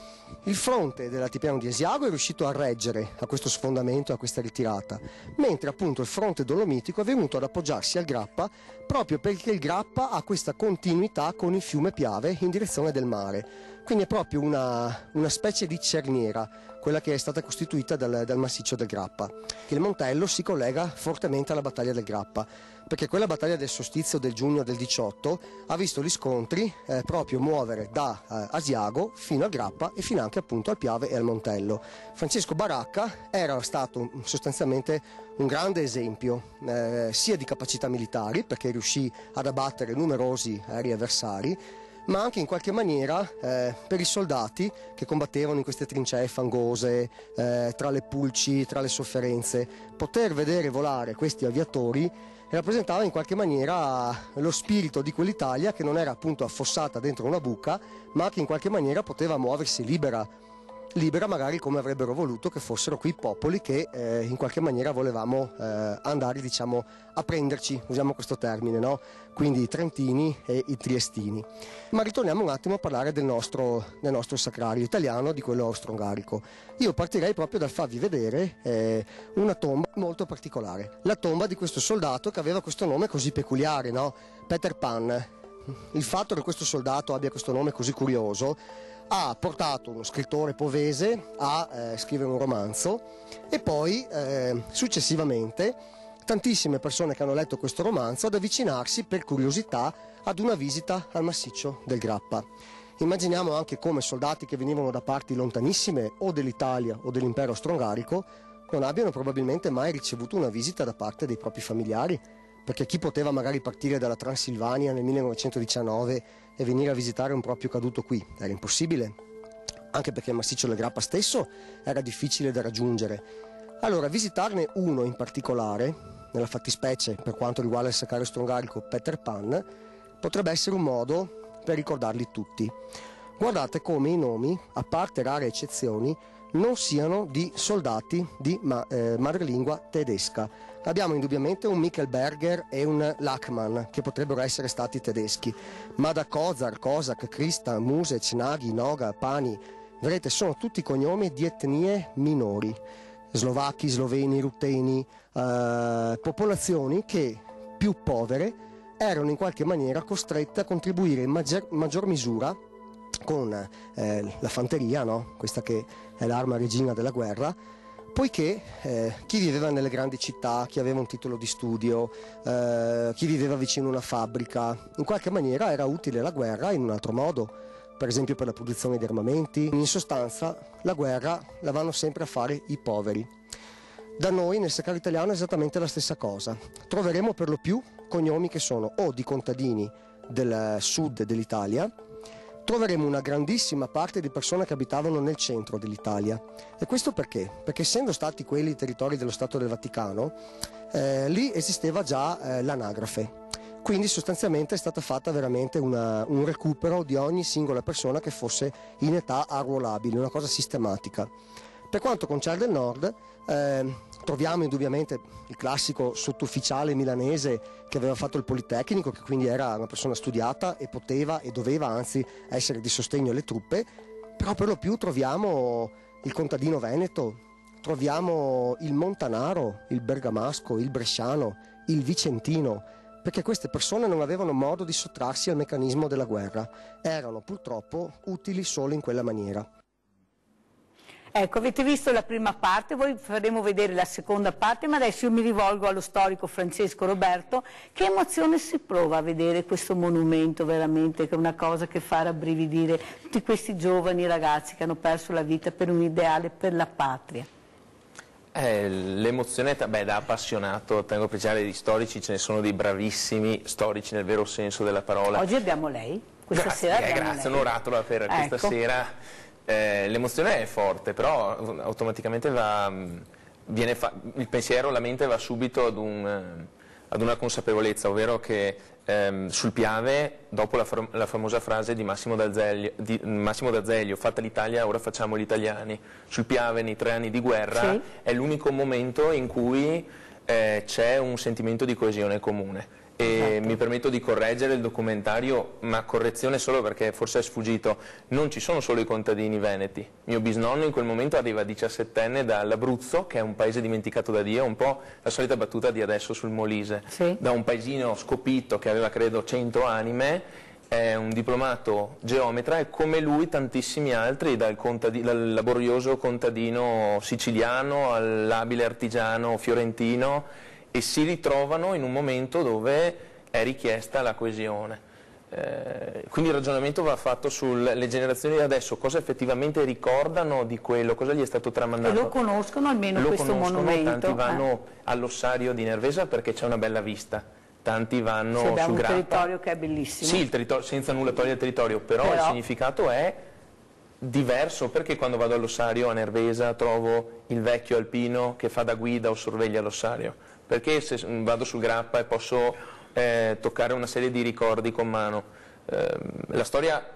il fronte dell'altipiano di Asiago è riuscito a reggere a questo sfondamento, a questa ritirata, mentre appunto il fronte dolomitico è venuto ad appoggiarsi al Grappa proprio perché il Grappa ha questa continuità con il fiume Piave in direzione del mare. Quindi è proprio una specie di cerniera, quella che è stata costituita dal massiccio del Grappa. Il Montello si collega fortemente alla battaglia del Grappa, perché quella battaglia del solstizio del giugno del 18 ha visto gli scontri proprio muovere da Asiago fino al Grappa e fino anche appunto al Piave e al Montello. Francesco Baracca era stato sostanzialmente un grande esempio sia di capacità militari, perché riuscì ad abbattere numerosi aerei avversari, ma anche in qualche maniera per i soldati che combattevano in queste trincee fangose, tra le pulci, tra le sofferenze. Poter vedere volare questi aviatori rappresentava in qualche maniera lo spirito di quell'Italia che non era appunto affossata dentro una buca, ma che in qualche maniera poteva muoversi libera magari come avrebbero voluto che fossero quei popoli che in qualche maniera volevamo andare a prenderci, usiamo questo termine, no? Quindi i trentini e i triestini. Ma ritorniamo un attimo a parlare del nostro sacrario italiano, di quello austro-ungarico. Io partirei proprio dal farvi vedere una tomba molto particolare, la tomba di questo soldato che aveva questo nome così peculiare, no? Peter Pan. Il fatto che questo soldato abbia questo nome così curioso ha portato uno scrittore povese a scrivere un romanzo e poi successivamente tantissime persone che hanno letto questo romanzo ad avvicinarsi per curiosità ad una visita al massiccio del Grappa. Immaginiamo anche come soldati che venivano da parti lontanissime o dell'Italia o dell'impero austro-ungarico non abbiano probabilmente mai ricevuto una visita da parte dei propri familiari, perché chi poteva magari partire dalla Transilvania nel 1919 e venire a visitare un proprio caduto qui? Era impossibile, anche perché il massiccio del Grappa stesso era difficile da raggiungere. Allora, visitarne uno in particolare, nella fattispecie per quanto riguarda il sacrario austro-ungarico Peter Pan, potrebbe essere un modo per ricordarli tutti. Guardate come i nomi, a parte rare eccezioni, non siano di soldati di madrelingua tedesca. Abbiamo indubbiamente un Michelberger e un Lachmann, che potrebbero essere stati tedeschi, ma da Kozar, Kozak, Krista, Musec, Nagy, Noga, Pani, vedete, sono tutti cognomi di etnie minori, slovacchi, sloveni, ruteni, popolazioni che, più povere, erano in qualche maniera costrette a contribuire in maggior misura con la fanteria, no? Questa che è l'arma regina della guerra, poiché chi viveva nelle grandi città, chi aveva un titolo di studio, chi viveva vicino a una fabbrica, in qualche maniera era utile la guerra in un altro modo, per esempio per la produzione di armamenti. In sostanza la guerra la vanno sempre a fare i poveri. Da noi nel Sacrario Italiano è esattamente la stessa cosa. Troveremo per lo più cognomi che sono o di contadini del sud dell'Italia, troveremo una grandissima parte di persone che abitavano nel centro dell'Italia. E questo perché? Perché essendo stati quelli territori dello Stato del Vaticano, lì esisteva già l'anagrafe. Quindi sostanzialmente è stata fatta veramente un recupero di ogni singola persona che fosse in età arruolabile, una cosa sistematica. Per quanto concerne il nord, troviamo indubbiamente il classico sottufficiale milanese che aveva fatto il Politecnico, che quindi era una persona studiata e poteva e doveva anzi essere di sostegno alle truppe, però per lo più troviamo il contadino veneto, troviamo il montanaro, il bergamasco, il bresciano, il vicentino, perché queste persone non avevano modo di sottrarsi al meccanismo della guerra, erano purtroppo utili solo in quella maniera. Ecco, avete visto la prima parte, voi faremo vedere la seconda parte, ma adesso io mi rivolgo allo storico Francesco Roberto. Che emozione si prova a vedere questo monumento veramente, che è una cosa che fa rabbrividire tutti questi giovani ragazzi che hanno perso la vita per un ideale, per la patria? L'emozione da appassionato, tengo a precisare, di storici ce ne sono dei bravissimi storici nel vero senso della parola. Oggi abbiamo lei, questa sera abbiamo grazie, lei. un oratolo per questa sera. L'emozione è forte, però automaticamente il pensiero, la mente va subito ad una consapevolezza, ovvero che sul Piave, dopo la famosa frase di Massimo d'Azeglio, fatta l'Italia, ora facciamo gli italiani, sul Piave nei 3 anni di guerra sì, è l'unico momento in cui c'è un sentimento di coesione comune. E mi permetto di correggere il documentario, ma correzione solo perché forse è sfuggito, non ci sono solo i contadini veneti. Mio bisnonno in quel momento arriva 17enne dall'Abruzzo, che è un paese dimenticato da Dio, un po' la solita battuta di adesso sul Molise, sì, da un paesino scopitto che aveva credo 100 anime, è un diplomato geometra e come lui tantissimi altri, dal laborioso contadino siciliano all'abile artigiano fiorentino, e si ritrovano in un momento dove è richiesta la coesione. Quindi il ragionamento va fatto sulle generazioni di adesso, cosa effettivamente ricordano di quello, cosa gli è stato tramandato. E lo conoscono almeno questo monumento. Tanti vanno all'ossario di Nervesa perché c'è una bella vista, tanti vanno su Grappa. Abbiamo un territorio che è bellissimo. Sì, il territorio, senza nulla togliere il territorio, però il significato è diverso, perché quando vado all'ossario a Nervesa trovo il vecchio alpino che fa da guida o sorveglia l'ossario. Perché se vado sul Grappa e posso toccare una serie di ricordi con mano. La storia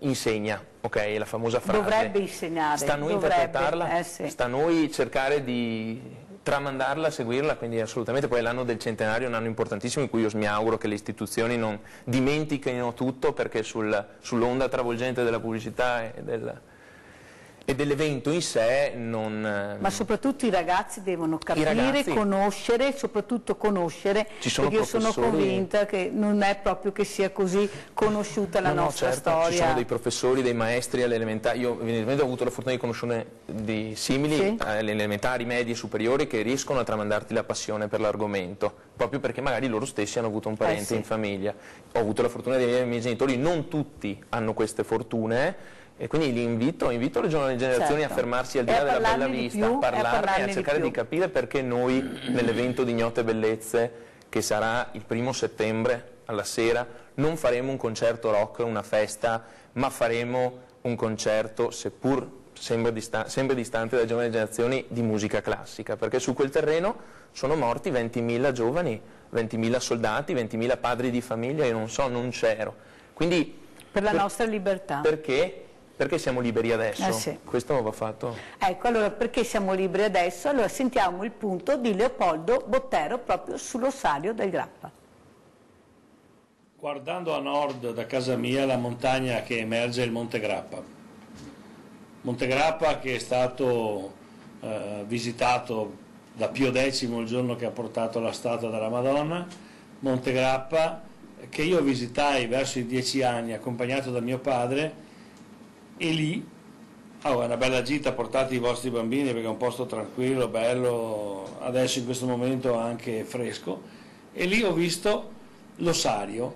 insegna, ok? La famosa frase. Dovrebbe insegnare. Sta a noi interpretarla, sì, sta a noi cercare di tramandarla, seguirla, quindi assolutamente. Poi è l'anno del centenario, un anno importantissimo in cui io mi auguro che le istituzioni non dimentichino tutto, perché sull'onda travolgente della pubblicità e dell'evento in sé non... Ma soprattutto i ragazzi devono capire, conoscere, soprattutto conoscere, perché io sono convinta che non è proprio che sia così conosciuta la nostra storia. Ci sono dei professori, dei maestri alle elementari, io evidentemente ho avuto la fortuna di conoscere di simili, sì, alle elementari, medie e superiori, che riescono a tramandarti la passione per l'argomento, proprio perché magari loro stessi hanno avuto un parente in famiglia. Ho avuto la fortuna di avere i miei genitori, non tutti hanno queste fortune, e quindi li invito le giovani generazioni a fermarsi al di là della bella vista, a parlarne e a cercare di capire perché noi nell'evento di Ignote Bellezze, che sarà il 1° settembre alla sera, non faremo un concerto rock, una festa, ma faremo un concerto, seppur sempre distante dalle giovani generazioni, di musica classica, perché su quel terreno sono morti 20.000 giovani, 20.000 soldati, 20.000 padri di famiglia, io non so, non c'ero. Quindi, per la nostra libertà. Perché siamo liberi adesso? Sì. Questo va fatto. Ecco, allora perché siamo liberi adesso? Allora sentiamo il punto di Leopoldo Bottero proprio sull'ossario del Grappa. Guardando a nord da casa mia la montagna che emerge è il Monte Grappa. Monte Grappa che è stato visitato da Pio X il giorno che ha portato la statua della Madonna. Monte Grappa che io visitai verso i 10 anni accompagnato da mio padre. E lì, è una bella gita, portate i vostri bambini perché è un posto tranquillo, bello, adesso in questo momento anche fresco, e lì ho visto l'ossario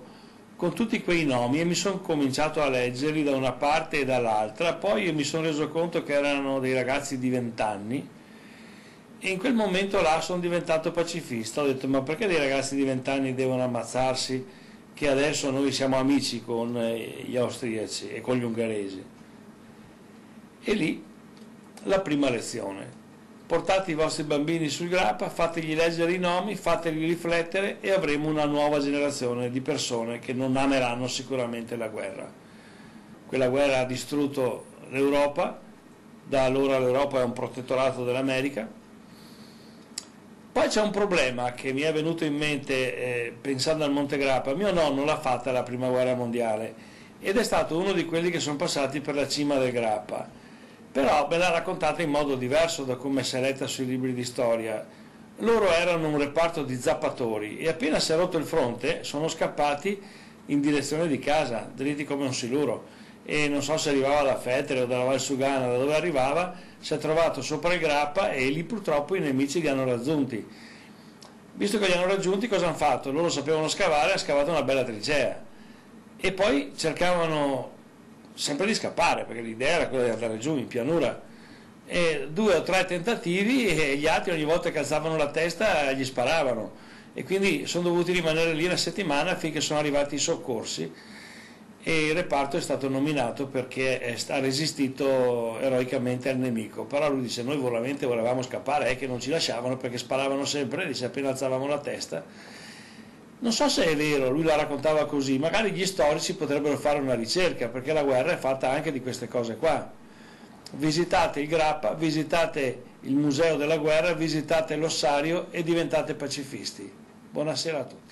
con tutti quei nomi e mi sono cominciato a leggerli da una parte e dall'altra, poi mi sono reso conto che erano dei ragazzi di 20 anni E in quel momento là sono diventato pacifista, ho detto ma perché dei ragazzi di 20 anni devono ammazzarsi, che adesso noi siamo amici con gli austriaci e con gli ungheresi. E lì la prima lezione: portate i vostri bambini sul Grappa, fategli leggere i nomi, fategli riflettere e avremo una nuova generazione di persone che non ameranno sicuramente la guerra. Quella guerra ha distrutto l'Europa, da allora l'Europa è un protettorato dell'America. Poi c'è un problema che mi è venuto in mente pensando al Monte Grappa. Mio nonno l'ha fatta la prima guerra mondiale ed è stato uno di quelli che sono passati per la cima del Grappa, però me l'ha raccontata in modo diverso da come si è letta sui libri di storia. Loro erano un reparto di zappatori e appena si è rotto il fronte sono scappati in direzione di casa, dritti come un siluro, e non so se arrivava da Fettere o dalla Val Sugana, da dove arrivava, si è trovato sopra il Grappa e lì purtroppo i nemici li hanno raggiunti. Visto che li hanno raggiunti, cosa hanno fatto? Loro sapevano scavare, hanno scavato una bella trincea e poi cercavano sempre di scappare, perché l'idea era quella di andare giù in pianura, e 2 o 3 tentativi e gli altri ogni volta che alzavano la testa gli sparavano, e quindi sono dovuti rimanere lì una settimana finché sono arrivati i soccorsi e il reparto è stato nominato perché ha resistito eroicamente al nemico. Però lui dice noi veramente volevamo scappare, è che non ci lasciavano perché sparavano sempre, dice appena alzavamo la testa. Non so se è vero, lui la raccontava così, magari gli storici potrebbero fare una ricerca, perché la guerra è fatta anche di queste cose qua. Visitate il Grappa, visitate il museo della guerra, visitate l'ossario e diventate pacifisti. Buonasera a tutti.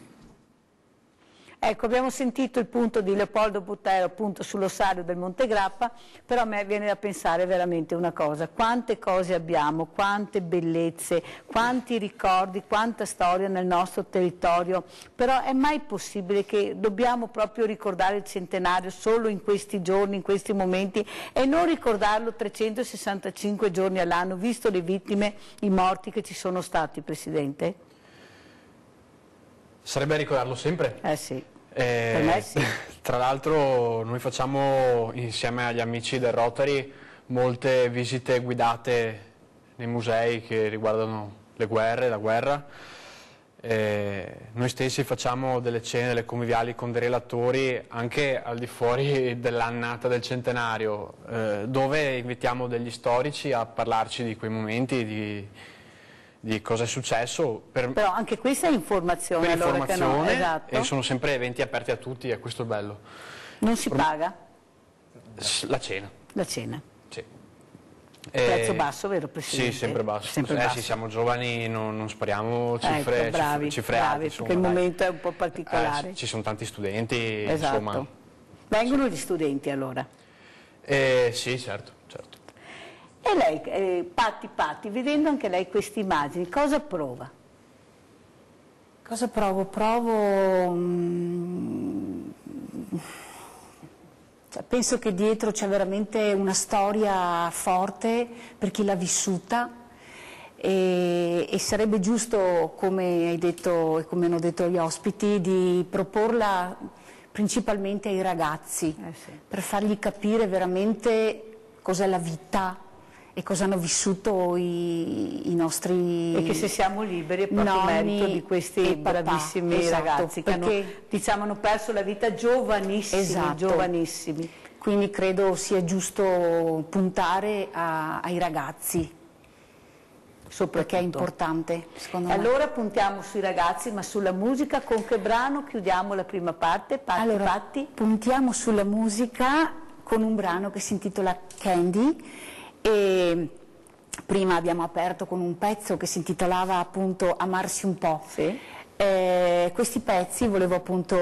Ecco, abbiamo sentito il punto di Leopoldo Butero appunto sull'ossario del Monte Grappa, però a me viene da pensare veramente una cosa: quante cose abbiamo, quante bellezze, quanti ricordi, quanta storia nel nostro territorio, però è mai possibile che dobbiamo proprio ricordare il centenario solo in questi giorni, in questi momenti, e non ricordarlo 365 giorni all'anno, visto le vittime, i morti che ci sono stati, Presidente? Sarebbe ricordarlo sempre. Sì. Per me sì. Tra l'altro noi facciamo insieme agli amici del Rotary molte visite guidate nei musei che riguardano le guerre, la guerra. Noi stessi facciamo delle cene, delle conviviali con dei relatori anche al di fuori dell'annata del centenario, dove invitiamo degli storici a parlarci di quei momenti, di cosa è successo. Però anche questa è informazione. Per allora, informazione, che no, esatto. E sono sempre eventi aperti a tutti, e questo è bello. Non si paga? La cena. La cena. Sì. Prezzo basso, vero Presidente? Sì, sempre basso. Sempre basso. Sì, siamo giovani, non spariamo cifre, ecco, bravi, cifre alte. bravi, Insomma, perché il momento è un po' particolare. Ci sono tanti studenti, esatto. Insomma. Vengono gli studenti allora? Sì, certo. E lei, Patti, vedendo anche lei queste immagini, cosa prova? Cosa provo? Penso che dietro c'è veramente una storia forte per chi l'ha vissuta e sarebbe giusto, come hai detto e come hanno detto gli ospiti, di proporla principalmente ai ragazzi, sì. per fargli capire veramente cos'è la vita e cosa hanno vissuto i nostri e che se siamo liberi è proprio merito di questi bravissimi ragazzi che hanno perso la vita giovanissimi, esatto. giovanissimi. Quindi credo sia giusto puntare ai ragazzi, perché è importante, secondo me. Allora puntiamo sui ragazzi, ma sulla musica. Con che brano chiudiamo la prima parte? Patti? Puntiamo sulla musica con un brano che si intitola Candy. E prima abbiamo aperto con un pezzo che si intitolava appunto Amarsi un po'. Sì. Questi pezzi, volevo appunto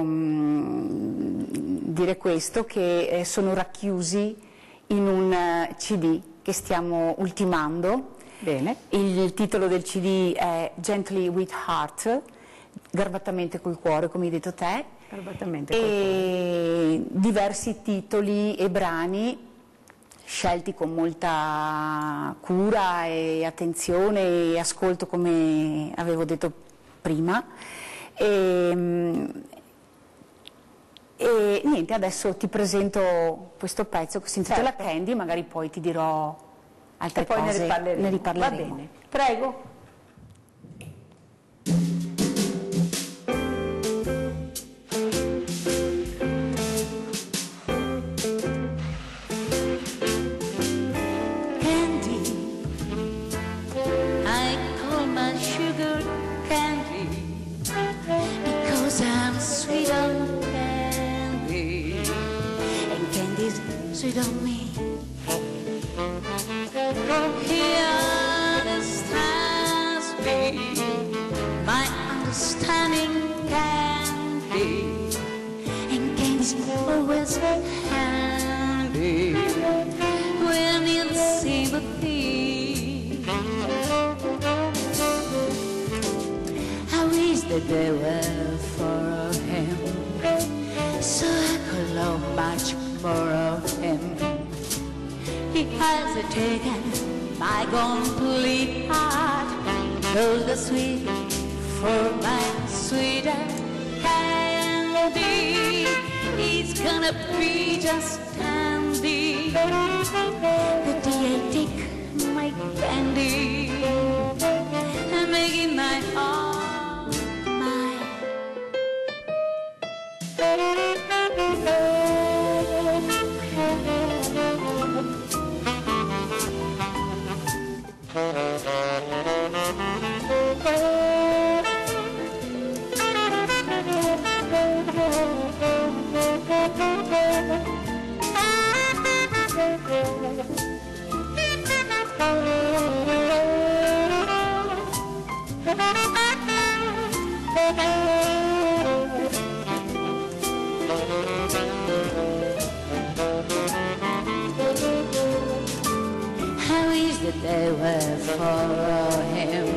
dire questo, che sono racchiusi in un CD che stiamo ultimando. Bene. Il titolo del CD è Gently with Heart, garbatamente col cuore, come hai detto te, e diversi titoli e brani scelti con molta cura e attenzione e ascolto, come avevo detto prima. E niente, adesso ti presento questo pezzo che si intitola Candy, magari poi ti dirò altre e poi cose ne riparleremo. Va bene, prego. Sweet on me, he understands me, my understanding candy, and candy's always handy when in sympathy. I wish that they were for him, so I could love much more of him. He has taken my complete heart, knows the sweet for my sweeter candy. It's gonna be just candy the day I take my candy and make it my own, mine. That they were for him,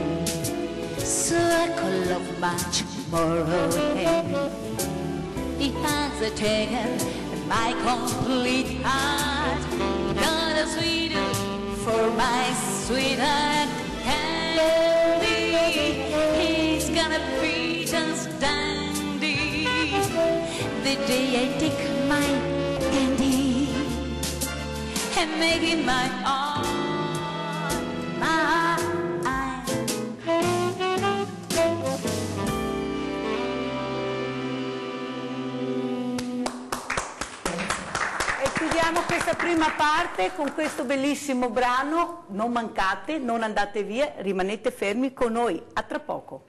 so I could love much more of him. He has taken my complete heart, not a sweeter for my sweetheart candy. He's gonna be just dandy the day I take my candy and make it my own. Chiudiamo questa prima parte con questo bellissimo brano. Non mancate, non andate via, rimanete fermi con noi. A tra poco.